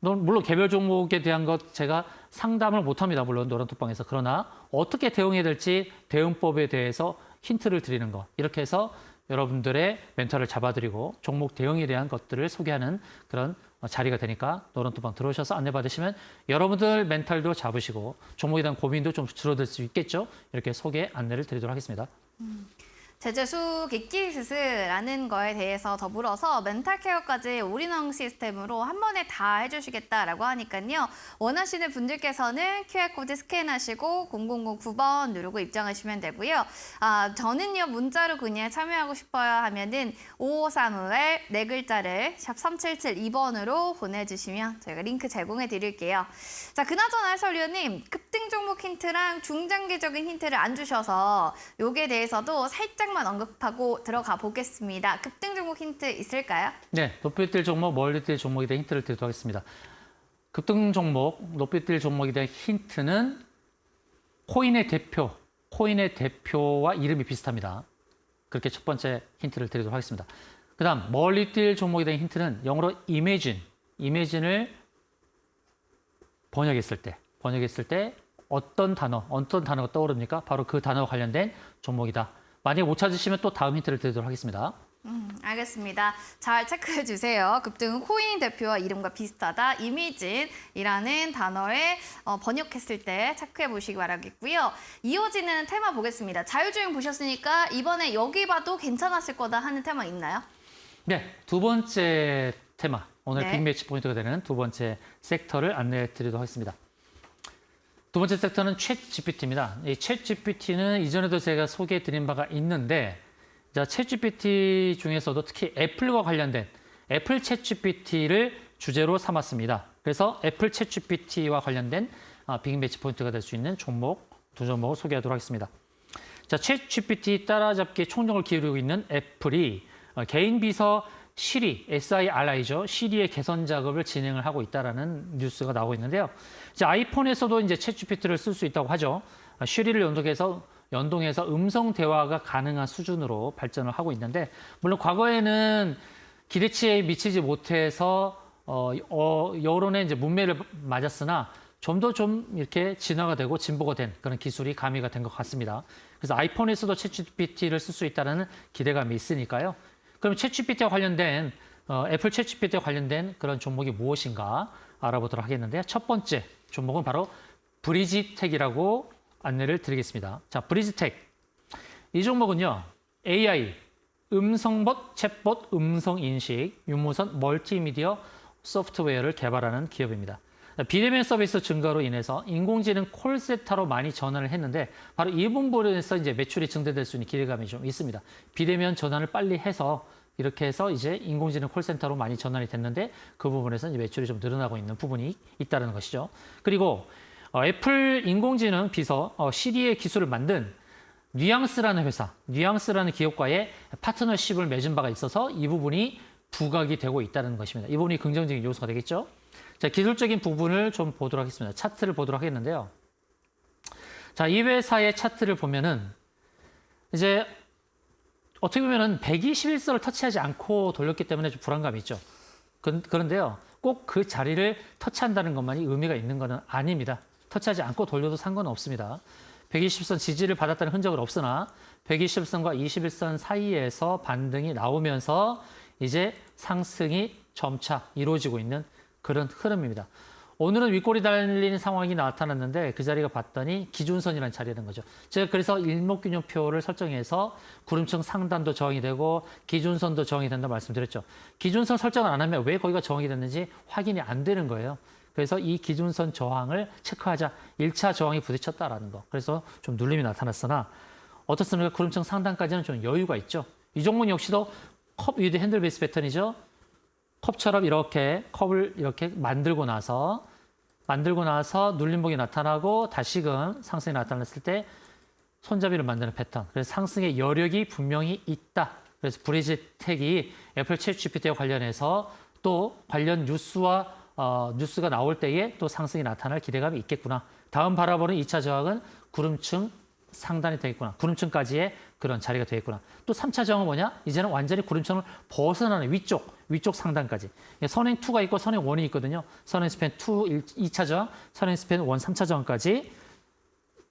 물론 개별 종목에 대한 것 제가 상담을 못합니다. 물론 노란톡방에서. 그러나 어떻게 대응해야 될지 대응법에 대해서 힌트를 드리는 것. 이렇게 해서 여러분들의 멘탈을 잡아드리고 종목 대응에 대한 것들을 소개하는 그런 자리가 되니까 노란톡방 들어오셔서 안내받으시면 여러분들 멘탈도 잡으시고 종목에 대한 고민도 좀 줄어들 수 있겠죠. 이렇게 소개 안내를 드리도록 하겠습니다. 제재수 기기스스라는 거에 대해서 더불어서 멘탈 케어까지 올인원 시스템으로 한 번에 다 해주시겠다라고 하니까요. 원하시는 분들께서는 QR코드 스캔하시고 0009번 누르고 입장하시면 되고요. 저는요 문자로 그냥 참여하고 싶어요 하면은 5535에 네 글자를 샵 3772번으로 보내주시면 저희가 링크 제공해 드릴게요. 자, 그나저나 해설위원님 급등 종목 힌트랑 중장기적인 힌트를 안 주셔서 요게 대해서도 살짝 살짝만 언급하고 들어가 보겠습니다. 급등 종목 힌트 있을까요? 네, 높이 뛸 종목, 멀리 뛸 종목에 대한 힌트를 드리도록 하겠습니다. 급등 종목, 높이 뛸 종목에 대한 힌트는 코인의 대표와 이름이 비슷합니다. 그렇게 첫 번째 힌트를 드리도록 하겠습니다. 그 다음, 멀리 뛸 종목에 대한 힌트는 영어로 imagine을 번역했을 때 어떤 단어가 떠오릅니까? 바로 그 단어와 관련된 종목이다. 만약에 못 찾으시면 또 다음 힌트를 드리도록 하겠습니다. 알겠습니다. 잘 체크해 주세요. 급등은 코인 대표와 이름과 비슷하다. 이미진이라는 단어에 번역했을 때 체크해 보시기 바라겠고요. 이어지는 테마 보겠습니다. 자율주행 보셨으니까 이번에 여기 봐도 괜찮았을 거다 하는 테마 있나요? 네, 두 번째 테마. 오늘 네. 빅매치 포인트가 되는 두 번째 섹터를 안내해 드리도록 하겠습니다. 두 번째 섹터는 챗GPT입니다. 이 챗GPT는 이전에도 제가 소개해 드린 바가 있는데, 자, 챗GPT 중에서도 특히 애플과 관련된 애플 챗GPT를 주제로 삼았습니다. 그래서 애플 챗GPT와 관련된 빅매치 포인트가 될 수 있는 두 종목을 소개하도록 하겠습니다. 자, 챗GPT 따라잡기에 총력을 기울이고 있는 애플이 개인 비서 시리, SIRI죠. 시리의 개선 작업을 진행을 하고 있다라는 뉴스가 나오고 있는데요. 이제 아이폰에서도 이제 챗GPT를 쓸 수 있다고 하죠. 시리를 연동해서 음성 대화가 가능한 수준으로 발전을 하고 있는데, 물론 과거에는 기대치에 미치지 못해서 여론의 이제 문매를 맞았으나 좀 더 이렇게 진화가 되고 진보가 된 그런 기술이 가미가 된 것 같습니다. 그래서 아이폰에서도 챗GPT를 쓸 수 있다는 기대감이 있으니까요. 그럼 챗GPT와 관련된 애플 챗GPT와 관련된 그런 종목이 무엇인가 알아보도록 하겠는데요. 첫 번째 종목은 바로 브리지텍이라고 안내를 드리겠습니다. 자, 브리지텍. 이 종목은요, AI, 음성봇, 챗봇, 음성인식, 유무선 멀티미디어 소프트웨어를 개발하는 기업입니다. 비대면 서비스 증가로 인해서 인공지능 콜센터로 많이 전환을 했는데, 바로 이 부분에서 이제 매출이 증대될 수 있는 기대감이 좀 있습니다. 비대면 전환을 빨리 해서 이렇게 해서 이제 인공지능 콜센터로 많이 전환이 됐는데, 그 부분에서 이제 매출이 좀 늘어나고 있는 부분이 있다는 것이죠. 그리고 애플 인공지능 비서 시리의 기술을 만든 뉘앙스라는 기업과의 파트너십을 맺은 바가 있어서 이 부분이 부각이 되고 있다는 것입니다. 이 부분이 긍정적인 요소가 되겠죠. 자, 기술적인 부분을 좀 보도록 하겠습니다. 차트를 보도록 하겠는데요. 자, 이 회사의 차트를 보면은 이제 어떻게 보면은 121선을 터치하지 않고 돌렸기 때문에 좀 불안감이 있죠. 그런데요, 꼭 그 자리를 터치한다는 것만이 의미가 있는 것은 아닙니다. 터치하지 않고 돌려도 상관은 없습니다. 120선 지지를 받았다는 흔적은 없으나 120선과 21선 사이에서 반등이 나오면서 이제 상승이 점차 이루어지고 있는 그런 흐름입니다. 오늘은 윗골이 달리는 상황이 나타났는데 그 자리가 봤더니 기준선이라는 자리라는 거죠. 제가 그래서 일목균형표를 설정해서 구름층 상단도 저항이 되고 기준선도 저항이 된다 말씀드렸죠. 기준선 설정을 안 하면 왜 거기가 저항이 됐는지 확인이 안 되는 거예요. 그래서 이 기준선 저항을 체크하자. 1차 저항이 부딪혔다라는 거. 그래서 좀 눌림이 나타났으나 어떻습니까? 구름층 상단까지는 좀 여유가 있죠. 이 종목 역시도 컵 위드 핸들 베이스 패턴이죠. 컵처럼 이렇게 컵을 이렇게 만들고 나서 눌림목이 나타나고 다시금 상승이 나타났을 때 손잡이를 만드는 패턴. 그래서 상승의 여력이 분명히 있다. 그래서 브리지텍이 애플 챗GPT와 관련해서 또 관련 뉴스가 나올 때에 또 상승이 나타날 기대감이 있겠구나. 다음 바라보는 2차 저항은 구름층 상단이 되겠구나. 구름층까지의 그런 자리가 되겠구나. 또 3차 저항은 뭐냐? 이제는 완전히 구름층을 벗어나는 위쪽 상단까지. 선행2가 있고 선행1이 있거든요. 선행스팬 2, 2차 저항, 선행스팬 1, 3차 저항까지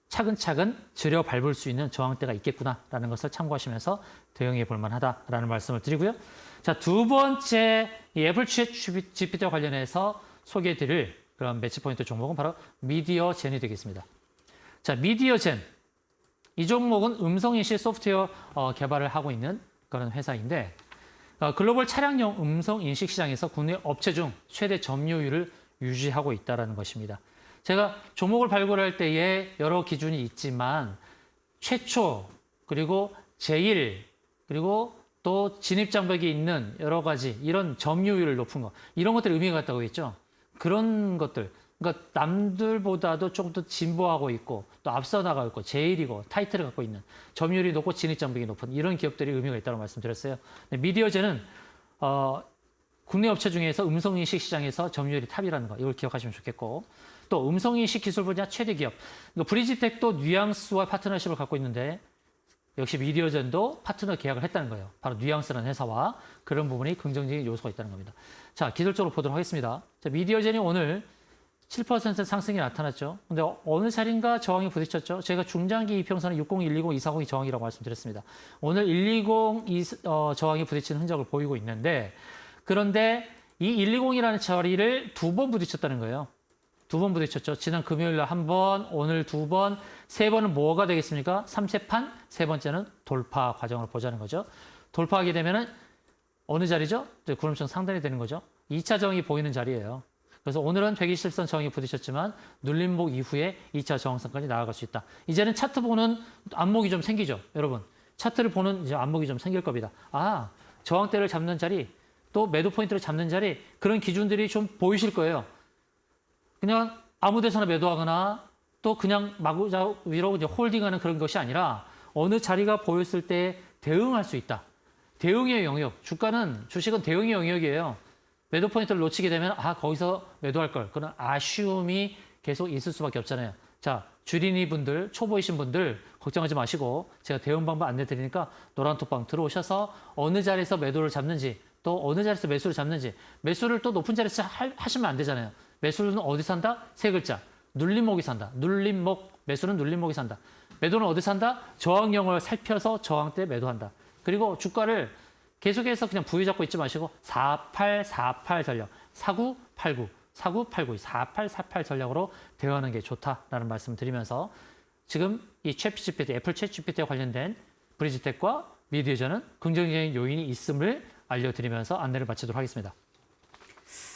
차근차근 들여 밟을 수 있는 저항대가 있겠구나라는 것을 참고하시면서 대응해 볼 만하다라는 말씀을 드리고요. 자, 두 번째 이 애플 챗GPT와 관련해서 소개해 드릴 그런 매치 포인트 종목은 바로 미디어젠이 되겠습니다. 자, 미디어젠. 이 종목은 음성인식 소프트웨어 개발을 하고 있는 그런 회사인데, 글로벌 차량용 음성인식 시장에서 국내 업체 중 최대 점유율을 유지하고 있다는 것입니다. 제가 종목을 발굴할 때에 여러 기준이 있지만 최초, 그리고 제일, 그리고 또 진입장벽이 있는 여러 가지 이런 점유율을 높은 거, 이런 것들이 의미가 있다고 했죠. 그런 것들, 그러니까 남들보다도 조금 더 진보하고 있고 또 앞서 나가고 있고 제일이고 타이틀을 갖고 있는 점유율이 높고 진입장벽이 높은 이런 기업들이 의미가 있다고 말씀드렸어요. 미디어제는 국내 업체 중에서 음성인식 시장에서 점유율이 탑이라는 거 이걸 기억하시면 좋겠고 또 음성인식 기술 분야 최대 기업 브리지텍도 뉘앙스와 파트너십을 갖고 있는데 역시 미디어젠도 파트너 계약을 했다는 거예요. 바로 뉘앙스라는 회사와 그런 부분이 긍정적인 요소가 있다는 겁니다. 자, 기술적으로 보도록 하겠습니다. 자, 미디어젠이 오늘 7% 상승이 나타났죠. 근데 어느 자리인가 저항이 부딪혔죠. 제가 중장기 이평선은 60, 120, 240이 저항이라고 말씀드렸습니다. 오늘 120 저항이 부딪히는 흔적을 보이고 있는데 그런데 이 120이라는 자리를 2번 부딪혔다는 거예요. 2번 부딪혔죠. 지난 금요일 날 1번, 오늘 2번, 3번은 뭐가 되겠습니까? 3세판, 3번째는 돌파 과정을 보자는 거죠. 돌파하게 되면은 어느 자리죠? 구름선 상단이 되는 거죠. 2차 저항이 보이는 자리예요. 그래서 오늘은 120선 저항이 부딪혔지만 눌림목 이후에 2차 저항선까지 나아갈 수 있다. 이제는 차트 보는 안목이 좀 생기죠. 여러분. 차트를 보는 이제 안목이 좀 생길 겁니다. 아, 저항대를 잡는 자리, 또 매도 포인트를 잡는 자리 그런 기준들이 좀 보이실 거예요. 그냥 아무 데서나 매도하거나 또 그냥 마구잡이로 이제 홀딩하는 그런 것이 아니라 어느 자리가 보였을 때 대응할 수 있다. 대응의 영역. 주식은 대응의 영역이에요. 매도 포인트를 놓치게 되면 거기서 매도할 걸. 그런 아쉬움이 계속 있을 수밖에 없잖아요. 자, 주린이 분들, 초보이신 분들 걱정하지 마시고 제가 대응 방법 안내 드리니까 노란톡방 들어오셔서 어느 자리에서 매도를 잡는지 또 어느 자리에서 매수를 잡는지 매수를 또 높은 자리에서 하시면 안 되잖아요. 매수는 어디 산다? 세 글자. 눌림목이 산다. 눌림목. 매수는 눌림목이 산다. 매도는 어디 산다? 저항형을 살펴서 저항 때 매도한다. 그리고 주가를 계속해서 그냥 부위 잡고 있지 마시고 4848 전략, 4989, 4989, 4848 전략으로 대응하는 게 좋다라는 말씀 드리면서 지금 이 챗GPT, 애플 챗GPT와 관련된 브리지텍과 미디어전은 긍정적인 요인이 있음을 알려드리면서 안내를 마치도록 하겠습니다.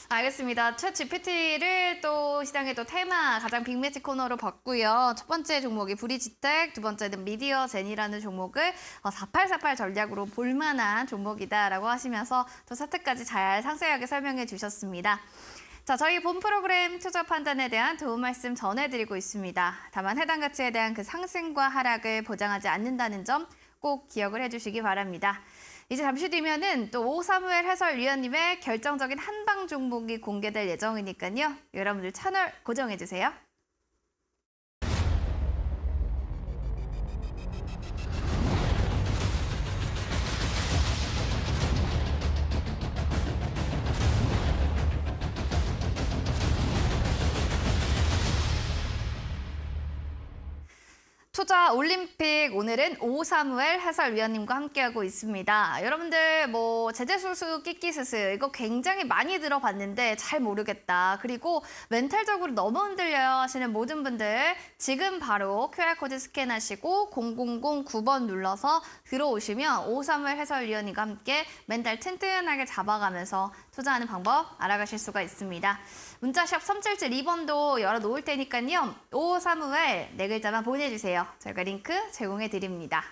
알겠습니다. 챗 GPT를 또 시장의 또 테마 가장 빅매치 코너로 봤고요. 첫 번째 종목이 브리지텍, 두 번째는 미디어젠이라는 종목을 4848 전략으로 볼만한 종목이다라고 하시면서 또 차트까지 잘 상세하게 설명해 주셨습니다. 자, 저희 본 프로그램 투자 판단에 대한 도움 말씀 전해드리고 있습니다. 다만 해당 가치에 대한 그 상승과 하락을 보장하지 않는다는 점 꼭 기억을 해주시기 바랍니다. 이제 잠시 뒤면은 또 오사무엘 해설위원님의 결정적인 한방 종목이 공개될 예정이니까요. 여러분들 채널 고정해주세요. 투자 올림픽 오늘은 오사무엘 해설위원님과 함께하고 있습니다. 여러분들 뭐 제재수수 끼끼스스 이거 굉장히 많이 들어봤는데 잘 모르겠다. 그리고 멘탈적으로 너무 흔들려요 하시는 모든 분들 지금 바로 QR코드 스캔하시고 0009번 눌러서 들어오시면 오사무엘 해설위원님과 함께 멘탈 튼튼하게 잡아가면서 투자하는 방법 알아가실 수가 있습니다. 문자샵 3772번도 열어놓을 테니까요. 오사무엘 네 글자만 보내주세요. 저희가 링크 제공해드립니다.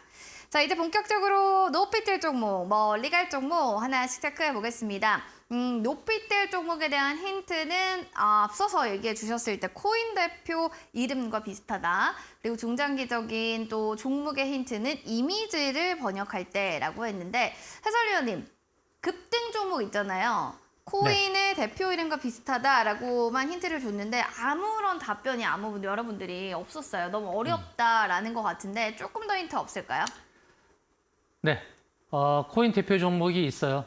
자, 이제 본격적으로 높이 뛸 종목, 멀리 갈 종목 하나씩 체크해 보겠습니다. 높이 뛸 종목에 대한 힌트는 앞서서 얘기해 주셨을 때 코인 대표 이름과 비슷하다. 그리고 중장기적인 또 종목의 힌트는 이미지를 번역할 때라고 했는데 해설위원님, 급등 종목 있잖아요. 코인의 대표 이름과 비슷하다라고만 힌트를 줬는데 아무런 답변이 여러분들이 없었어요. 너무 어렵다라는 것 같은데 조금 더 힌트 없을까요? 네, 코인 대표 종목이 있어요.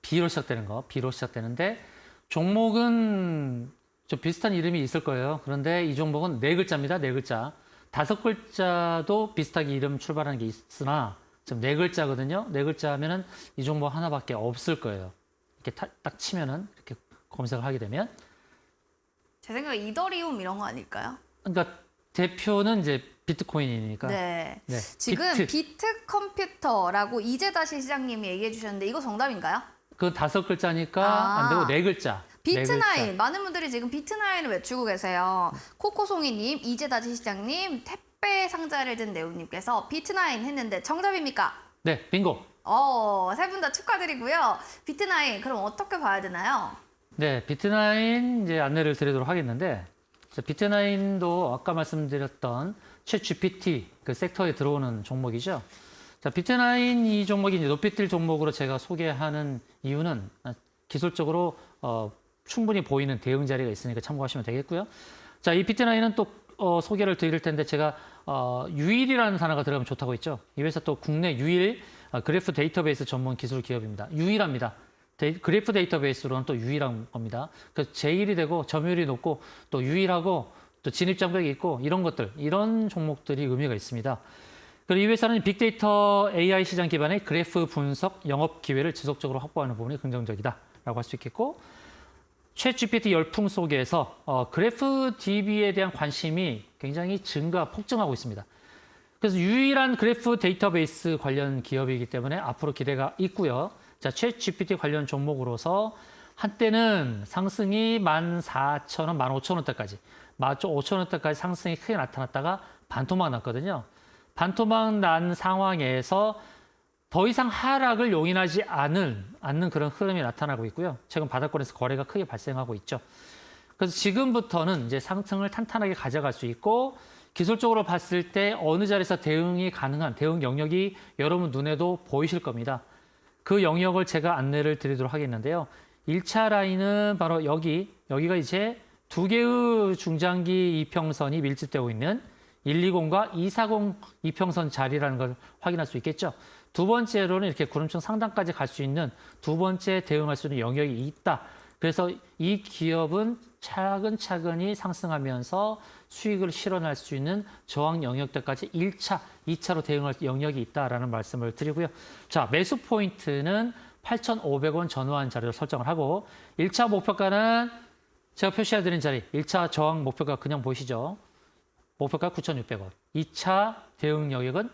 B로 시작되는 거, B로 시작되는데 종목은 좀 비슷한 이름이 있을 거예요. 그런데 이 종목은 네 글자입니다. 네 글자. 5글자도 비슷하게 이름 출발하는 게 있으나 지금 네 글자거든요. 네 글자 하면은 이 종목 하나밖에 없을 거예요. 이렇게 딱 치면은 이렇게 검색을 하게 되면 제 생각에 이더리움 이런 거 아닐까요? 그러니까 대표는 이제 비트코인이니까. 네. 네. 지금 비트 컴퓨터라고 이제다시 시장님이 얘기해 주셨는데 이거 정답인가요? 그건 5글자니까 안 되고 네 글자. 비트나인. 많은 분들이 지금 비트나인을 외치고 계세요. 코코송이님, 이제다시 시장님, 택배 상자를 든 네오님께서 비트나인 했는데 정답입니까? 네, 빙고. 세 분 다 축하드리고요. 비트나인 그럼 어떻게 봐야 되나요? 네, 비트나인 이제 안내를 드리도록 하겠는데, 자, 비트나인도 아까 말씀드렸던 챗 GPT 그 섹터에 들어오는 종목이죠. 자, 비트나인 이 종목이 이제 높이뛸 종목으로 제가 소개하는 이유는 기술적으로 충분히 보이는 대응 자리가 있으니까 참고하시면 되겠고요. 자, 이 비트나인은 또 소개를 드릴 텐데 제가 유일이라는 단어가 들어가면 좋다고 했죠. 이 회사 또 국내 유일 그래프 데이터베이스 전문 기술 기업입니다. 유일합니다. 그래프 데이터베이스로는 또 유일한 겁니다. 그 제일이 되고 점유율이 높고 또 유일하고 또 진입 장벽이 있고 이런 것들, 이런 종목들이 의미가 있습니다. 그리고 이 회사는 빅데이터 AI 시장 기반의 그래프 분석 영업 기회를 지속적으로 확보하는 부분이 긍정적이다라고 할 수 있겠고, 챗 GPT 열풍 속에서 그래프 DB에 대한 관심이 굉장히 폭증하고 있습니다. 그래서 유일한 그래프 데이터베이스 관련 기업이기 때문에 앞으로 기대가 있고요. 자, 챗 GPT 관련 종목으로서 한때는 상승이 14,000원, 15,000원대까지, 15,000원대까지 상승이 크게 나타났다가 반토막 났거든요. 반토막 난 상황에서 더 이상 하락을 용인하지 않는 그런 흐름이 나타나고 있고요. 최근 바닥권에서 거래가 크게 발생하고 있죠. 그래서 지금부터는 이제 상승을 탄탄하게 가져갈 수 있고, 기술적으로 봤을 때 어느 자리에서 대응이 가능한 대응 영역이 여러분 눈에도 보이실 겁니다. 그 영역을 제가 안내를 드리도록 하겠는데요. 1차 라인은 바로 여기가 이제 두 개의 중장기 이평선이 밀집되고 있는 120과 240 이평선 자리라는 걸 확인할 수 있겠죠. 두 번째로는 이렇게 구름층 상단까지 갈 수 있는 두 번째 대응할 수 있는 영역이 있다. 그래서 이 기업은 차근차근히 상승하면서 수익을 실현할 수 있는 저항 영역대까지 1차, 2차로 대응할 영역이 있다라는 말씀을 드리고요. 자, 매수 포인트는 8,500원 전후한 자리로 설정을 하고, 1차 목표가는 제가 표시해드린 자리, 1차 저항 목표가 그냥 보이시죠? 목표가 9,600원. 2차 대응 영역은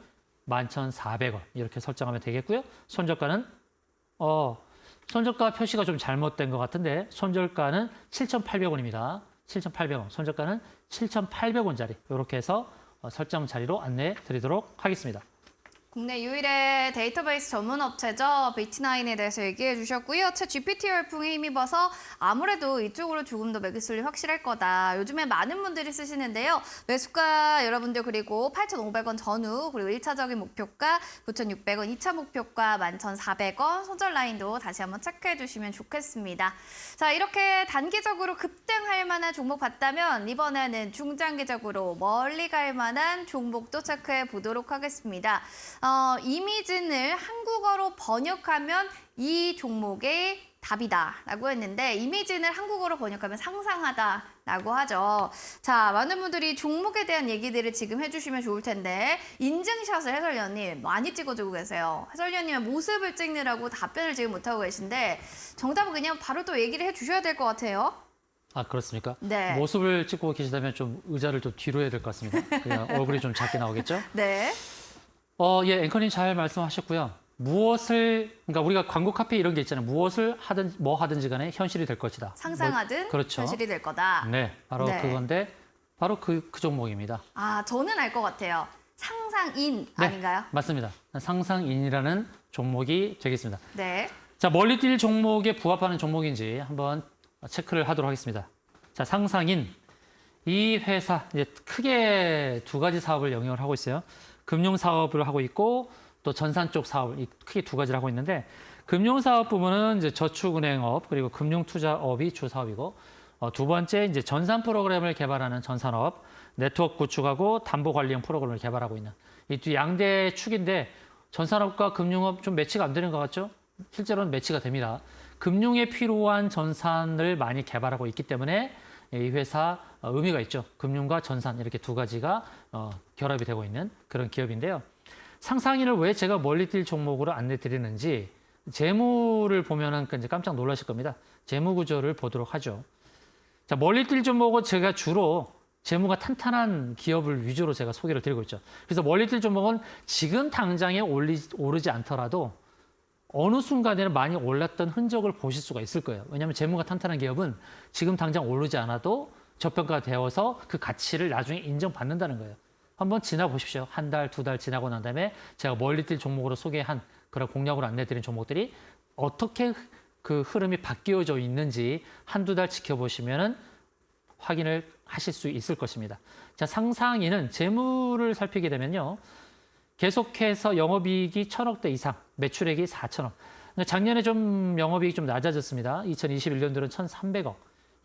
11,400원. 이렇게 설정하면 되겠고요. 손절가는 손절가 표시가 좀 잘못된 것 같은데 손절가는 7,800원입니다. 7,800원. 손절가는 7,800원짜리. 이렇게 해서 설정 자리로 안내해 드리도록 하겠습니다. 국내 유일의 데이터베이스 전문 업체죠. 비트나인에 대해서 얘기해 주셨고요. 챗 GPT 열풍에 힘입어서 아무래도 이쪽으로 조금 더 매기술이 확실할 거다. 요즘에 많은 분들이 쓰시는데요. 매수가 여러분들 그리고 8,500원 전후, 그리고 1차적인 목표가 9,600원, 2차 목표가 11,400원, 손절 라인도 다시 한번 체크해 주시면 좋겠습니다. 자, 이렇게 단기적으로 급등할 만한 종목 봤다면 이번에는 중장기적으로 멀리 갈 만한 종목도 체크해 보도록 하겠습니다. 이미진을 한국어로 번역하면 이 종목의 답이다라고 했는데, 이미진을 한국어로 번역하면 상상하다라고 하죠. 자, 많은 분들이 종목에 대한 얘기들을 지금 해주시면 좋을 텐데, 인증샷을 해설위원님 많이 찍어주고 계세요. 해설위원님의 모습을 찍느라고 답변을 지금 못하고 계신데 정답은 그냥 바로 또 얘기를 해주셔야 될 것 같아요. 아, 그렇습니까? 네. 모습을 찍고 계시다면 좀 의자를 좀 뒤로 해야 될 것 같습니다. 그냥 얼굴이 좀 작게 나오겠죠? 네. 예, 앵커님 잘 말씀하셨고요. 그러니까 우리가 광고 카피 이런 게 있잖아요. 무엇을 하든 뭐 하든지 간에 현실이 될 것이다. 상상하든 그렇죠. 현실이 될 거다. 네, 바로 네. 그건데 바로 그 종목입니다. 아, 저는 알 것 같아요. 상상인 네, 아닌가요? 맞습니다. 상상인이라는 종목이 되겠습니다. 네. 자, 멀리 뛸 종목에 부합하는 종목인지 한번 체크를 하도록 하겠습니다. 자, 상상인. 이 회사 이제 크게 두 가지 사업을 영역을 하고 있어요. 금융 사업을 하고 있고 또 전산 쪽 사업을 크게 두 가지를 하고 있는데, 금융 사업 부문은 이제 저축은행업 그리고 금융투자업이 주 사업이고, 두 번째 이제 전산 프로그램을 개발하는 전산업, 네트워크 구축하고 담보 관리형 프로그램을 개발하고 있는 이 두 양대 축인데, 전산업과 금융업 좀 매치가 안 되는 것 같죠? 실제로는 매치가 됩니다. 금융에 필요한 전산을 많이 개발하고 있기 때문에 이 회사 의미가 있죠. 금융과 전산 이렇게 두 가지가 결합이 되고 있는 그런 기업인데요. 상상인을 왜 제가 멀리 뛸 종목으로 안내 드리는지 재무를 보면은 이제 깜짝 놀라실 겁니다. 재무 구조를 보도록 하죠. 자, 멀리 뛸 종목은 제가 주로 재무가 탄탄한 기업을 위주로 제가 소개를 드리고 있죠. 그래서 멀리 뛸 종목은 지금 당장에 오르지 않더라도 어느 순간에는 많이 올랐던 흔적을 보실 수가 있을 거예요. 왜냐하면 재무가 탄탄한 기업은 지금 당장 오르지 않아도 저평가되어서 그 가치를 나중에 인정받는다는 거예요. 한번 지나보십시오. 한 달, 두 달 지나고 난 다음에 제가 멀리 뛸 종목으로 소개한 그런 공략으로 안내드린 종목들이 어떻게 그 흐름이 바뀌어져 있는지 한두 달 지켜보시면은 확인을 하실 수 있을 것입니다. 자, 상상인은 재무를 살피게 되면요. 계속해서 영업이익이 1,000억대 이상, 매출액이 4,000억. 작년에 좀 영업이익이 좀 낮아졌습니다. 2021년도는 1,300억,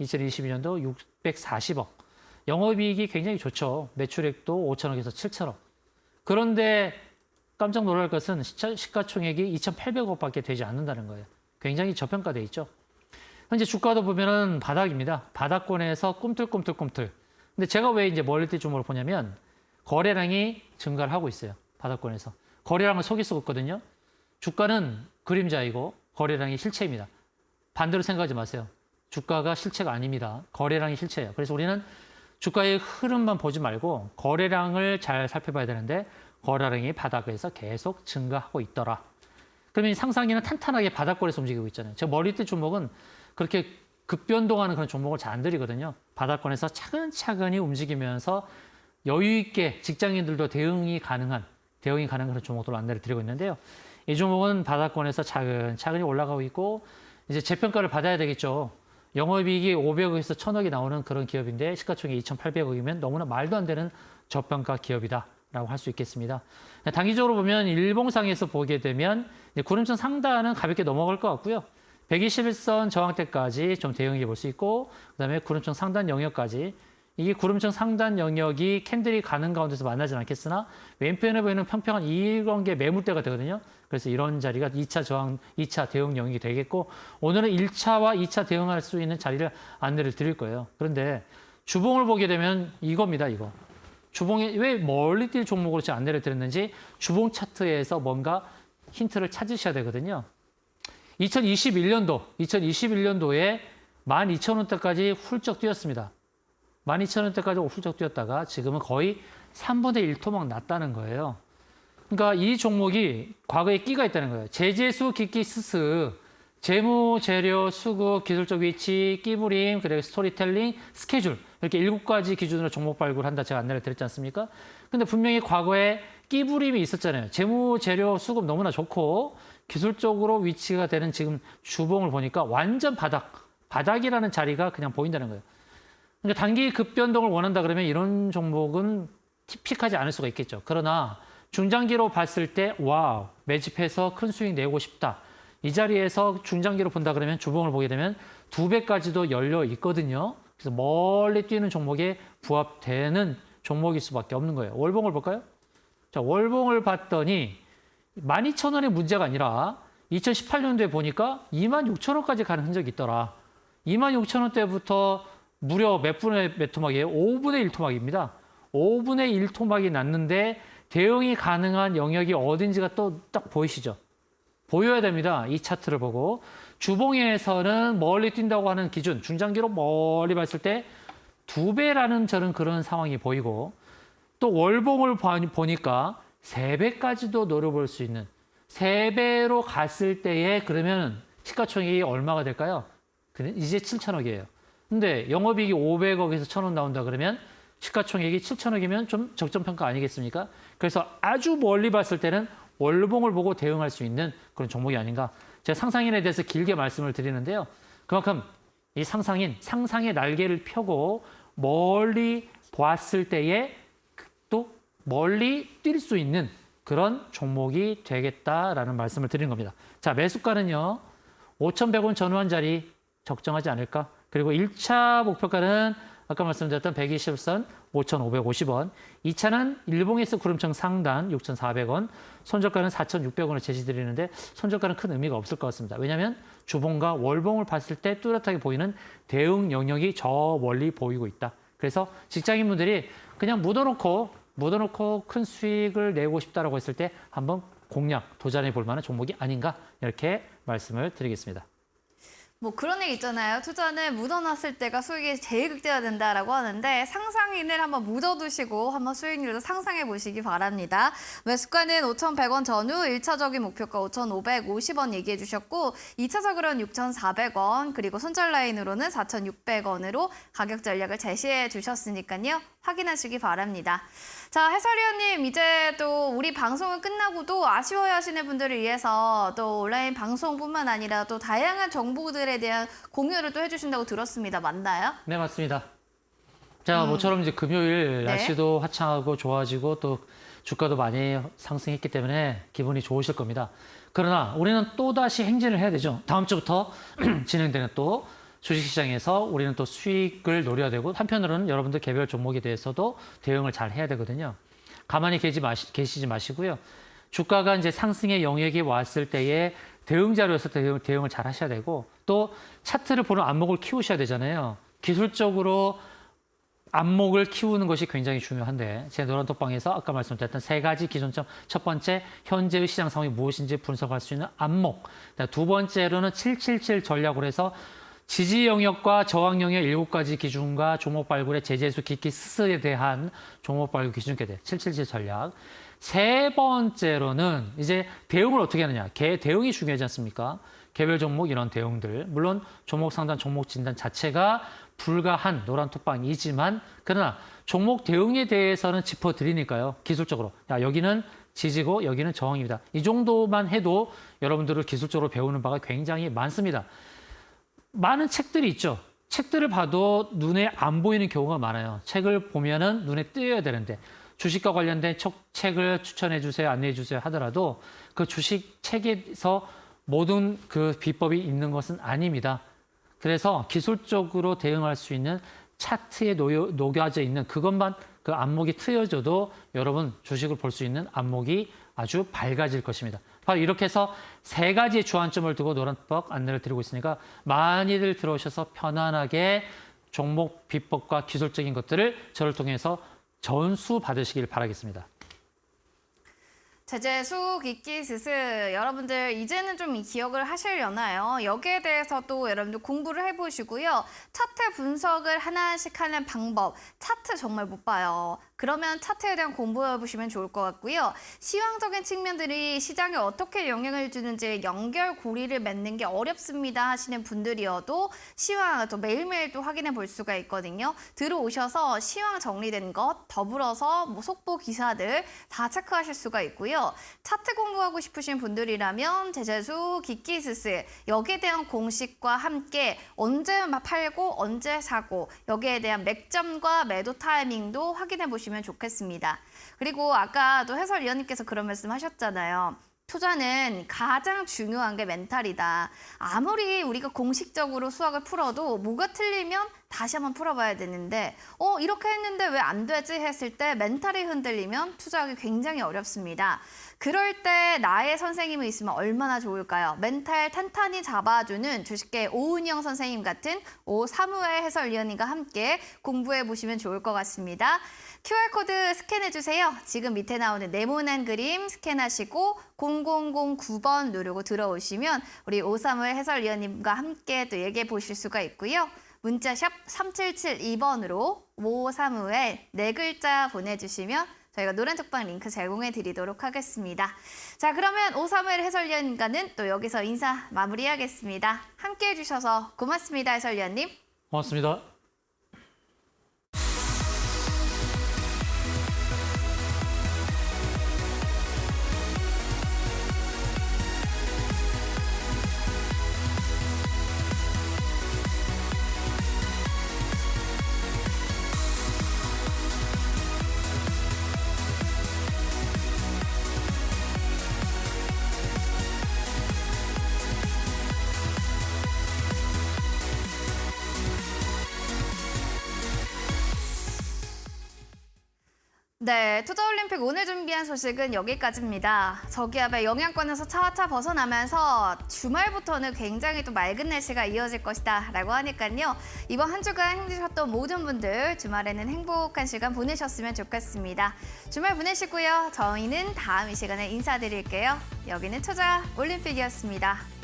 2022년도 640억. 영업이익이 굉장히 좋죠. 매출액도 5,000억에서 7,000억. 그런데 깜짝 놀랄 것은 시가총액이 2,800억밖에 되지 않는다는 거예요. 굉장히 저평가돼 있죠. 현재 주가도 보면은 바닥입니다. 바닥권에서 꿈틀꿈틀꿈틀. 근데 제가 왜 이제 멀티 주목을 보냐면 거래량이 증가를 하고 있어요. 바닥권에서. 거래량을 속일 수가 없거든요. 주가는 그림자이고 거래량이 실체입니다. 반대로 생각하지 마세요. 주가가 실체가 아닙니다. 거래량이 실체예요. 그래서 우리는 주가의 흐름만 보지 말고 거래량을 잘 살펴봐야 되는데 거래량이 바닥에서 계속 증가하고 있더라. 그러면 상상기는 탄탄하게 바닥권에서 움직이고 있잖아요. 제 머리띠 종목은 그렇게 급변동하는 그런 종목을 잘 안 들이거든요. 바닥권에서 차근차근히 움직이면서 여유 있게 직장인들도 대응이 가능한 그런 종목들을 안내를 드리고 있는데요. 이 종목은 바닥권에서 차근차근히 올라가고 있고 이제 재평가를 받아야 되겠죠. 영업이익이 500억에서 1,000억이 나오는 그런 기업인데 시가총액이 2,800억이면 너무나 말도 안 되는 저평가 기업이다라고 할 수 있겠습니다. 단기적으로 보면 일봉상에서 보게 되면 구름천 상단은 가볍게 넘어갈 것 같고요. 121선 저항대까지 좀 대응해 볼 수 있고 그다음에 구름청 상단 영역까지 이게 구름청 상단 영역이 캔들이 가는 가운데서 만나진 않겠으나 왼편에 보이는 평평한 이런 게 매물대가 되거든요. 그래서 이런 자리가 2차 저항, 2차 대응 영역이 되겠고 오늘은 1차와 2차 대응할 수 있는 자리를 안내를 드릴 거예요. 그런데 주봉을 보게 되면 이겁니다, 이거. 주봉에 왜 멀리 뛸 종목으로 제가 안내를 드렸는지 주봉 차트에서 뭔가 힌트를 찾으셔야 되거든요. 2021년도에 12,000원대까지 훌쩍 뛰었습니다. 12,000원대까지 훌쩍 뛰었다가 지금은 거의 3분의 1 토막 났다는 거예요. 그러니까 이 종목이 과거에 끼가 있다는 거예요. 제재수, 기기, 스스, 재무, 재료, 수급, 기술적 위치, 끼부림, 그리고 스토리텔링, 스케줄 이렇게 7가지 기준으로 종목 발굴한다 제가 안내를 드렸지 않습니까? 근데 분명히 과거에 끼부림이 있었잖아요. 재무, 재료, 수급 너무나 좋고 기술적으로 위치가 되는 지금 주봉을 보니까 완전 바닥이라는 자리가 그냥 보인다는 거예요. 그러니까 단기 급변동을 원한다 그러면 이런 종목은 픽하지 않을 수가 있겠죠. 그러나 중장기로 봤을 때 와우, 매집해서 큰 수익 내고 싶다. 이 자리에서 중장기로 본다 그러면 주봉을 보게 되면 2배까지도 열려 있거든요. 그래서 멀리 뛰는 종목에 부합되는 종목일 수밖에 없는 거예요. 월봉을 볼까요? 자, 월봉을 봤더니 12,000원의 문제가 아니라 2018년도에 보니까 26,000원까지 가는 흔적이 있더라. 26,000원대부터 무려 몇 분의 몇 토막이에요? 5분의 1 토막입니다. 5분의 1 토막이 났는데 대응이 가능한 영역이 어딘지가 또 딱 보이시죠? 보여야 됩니다. 이 차트를 보고. 주봉에서는 멀리 뛴다고 하는 기준, 중장기로 멀리 봤을 때 2배라는 저는 그런 상황이 보이고 또 월봉을 보니까 3배까지도 노려볼 수 있는 3배로 갔을 때에 그러면 시가총액이 얼마가 될까요? 이제 7,000억이에요. 근데 영업이익이 500억에서 1,000원 나온다 그러면 시가총액이 7,000억이면 좀 적정평가 아니겠습니까? 그래서 아주 멀리 봤을 때는 월봉을 보고 대응할 수 있는 그런 종목이 아닌가. 제가 상상인에 대해서 길게 말씀을 드리는데요. 그만큼 이 상상의 날개를 펴고 멀리 보았을 때에 또 멀리 뛸 수 있는 그런 종목이 되겠다라는 말씀을 드리는 겁니다. 자, 매수가는요. 5,100원 전후한 자리 적정하지 않을까? 그리고 1차 목표가는 아까 말씀드렸던 120선 5,550원, 2차는 일봉에서 구름청 상단 6,400원, 손절가는 4,600원을 제시드리는데 손절가는 큰 의미가 없을 것 같습니다. 왜냐하면 주봉과 월봉을 봤을 때 뚜렷하게 보이는 대응 영역이 저 멀리 보이고 있다. 그래서 직장인분들이 그냥 묻어놓고 큰 수익을 내고 싶다라고 했을 때 한번 공략, 도전해 볼 만한 종목이 아닌가 이렇게 말씀을 드리겠습니다. 뭐 그런 얘기 있잖아요. 투자는 묻어놨을 때가 수익이 제일 극대화된다라고 하는데 상상인을 한번 묻어두시고 한번 수익률도 상상해 보시기 바랍니다. 매수가는 5,100원 전후 1차적인 목표가 5,550원 얘기해 주셨고 2차적으로는 6,400원 그리고 손절 라인으로는 4,600원으로 가격 전략을 제시해 주셨으니까요. 확인하시기 바랍니다. 자, 해설위원님 이제 또 우리 방송은 끝나고도 아쉬워하시는 분들을 위해서 또 온라인 방송뿐만 아니라 또 다양한 정보들에 대한 공유를 또 해주신다고 들었습니다. 맞나요? 네, 맞습니다. 자, 모처럼 이제 금요일 네. 날씨도 화창하고 좋아지고 또 주가도 많이 상승했기 때문에 기분이 좋으실 겁니다. 그러나 우리는 또다시 행진을 해야 되죠. 다음 주부터 진행되는 또 주식시장에서 우리는 또 수익을 노려야 되고 한편으로는 여러분들 개별 종목에 대해서도 대응을 잘 해야 되거든요. 가만히 계시지 마시고요. 주가가 이제 상승의 영역이 왔을 때에 대응 자료에서 대응을 잘 하셔야 되고 또 차트를 보는 안목을 키우셔야 되잖아요. 기술적으로 안목을 키우는 것이 굉장히 중요한데 제 노란톡방에서 아까 말씀드렸던 세 가지 기준점 첫 번째 현재의 시장 상황이 무엇인지 분석할 수 있는 안목 두 번째로는 777 전략으로 해서 지지 영역과 저항 영역 7가지 기준과 종목 발굴의 제재수 깊이 스스에 대한 종목 발굴 기준께 대해 777 전략. 세 번째로는 이제 대응을 어떻게 하느냐. 대응이 중요하지 않습니까? 개별 종목 이런 대응들. 물론 종목 상단, 종목 진단 자체가 불가한 노란톡방이지만 그러나 종목 대응에 대해서는 짚어드리니까요. 기술적으로. 야, 여기는 지지고 여기는 저항입니다. 이 정도만 해도 여러분들을 기술적으로 배우는 바가 굉장히 많습니다. 많은 책들이 있죠. 책들을 봐도 눈에 안 보이는 경우가 많아요. 책을 보면은 눈에 띄어야 되는데 주식과 관련된 책을 추천해 주세요, 안내해 주세요 하더라도 그 주식 책에서 모든 그 비법이 있는 것은 아닙니다. 그래서 기술적으로 대응할 수 있는 차트에 녹여져 있는 그것만 그 안목이 트여져도 여러분 주식을 볼 수 있는 안목이 아주 밝아질 것입니다. 바로 이렇게 해서 세 가지의 주안점을 두고 노란톡 안내를 드리고 있으니까 많이들 들어오셔서 편안하게 종목 비법과 기술적인 것들을 저를 통해서 전수 받으시길 바라겠습니다. 제재수, 기끼스스 여러분들 이제는 좀 기억을 하시려나요? 여기에 대해서 또 여러분들 공부를 해보시고요. 차트 분석을 하나씩 하는 방법, 차트 정말 못 봐요. 그러면 차트에 대한 공부해보시면 좋을 것 같고요. 시황적인 측면들이 시장에 어떻게 영향을 주는지 연결고리를 맺는 게 어렵습니다 하시는 분들이어도 시황 또 매일매일 또 확인해 볼 수가 있거든요. 들어오셔서 시황 정리된 것 더불어서 뭐 속보 기사들 다 체크하실 수가 있고요. 차트 공부하고 싶으신 분들이라면 제재수, 기끼스스 여기에 대한 공식과 함께 언제 팔고 언제 사고 여기에 대한 맥점과 매도 타이밍도 확인해 보시면 좋겠습니다. 그리고 아까 또 해설위원님께서 그런 말씀 하셨잖아요. 투자는 가장 중요한 게 멘탈이다. 아무리 우리가 공식적으로 수학을 풀어도 뭐가 틀리면 다시 한번 풀어봐야 되는데 이렇게 했는데 왜 안 되지 했을 때 멘탈이 흔들리면 투자하기 굉장히 어렵습니다. 그럴 때 나의 선생님이 있으면 얼마나 좋을까요? 멘탈 탄탄히 잡아주는 주식계 오은영 선생님 같은 사무엘 해설위원님과 함께 공부해 보시면 좋을 것 같습니다. QR코드 스캔해주세요. 지금 밑에 나오는 네모난 그림 스캔하시고 0009번 누르고 들어오시면 우리 오사무엘 해설위원님과 함께 또 얘기해 보실 수가 있고요. 문자샵 3772번으로 오사무엘 네 글자 보내주시면 저희가 노란톡방 링크 제공해 드리도록 하겠습니다. 자, 그러면 오사무엘 해설위원과는 또 여기서 인사 마무리하겠습니다. 함께해 주셔서 고맙습니다, 해설위원님. 고맙습니다. 네, 투자올림픽 오늘 준비한 소식은 여기까지입니다. 저기압의 영향권에서 차차 벗어나면서 주말부터는 굉장히 또 맑은 날씨가 이어질 것이다 라고 하니까요. 이번 한 주간 힘드셨던 모든 분들 주말에는 행복한 시간 보내셨으면 좋겠습니다. 주말 보내시고요. 저희는 다음 이 시간에 인사드릴게요. 여기는 투자올림픽이었습니다.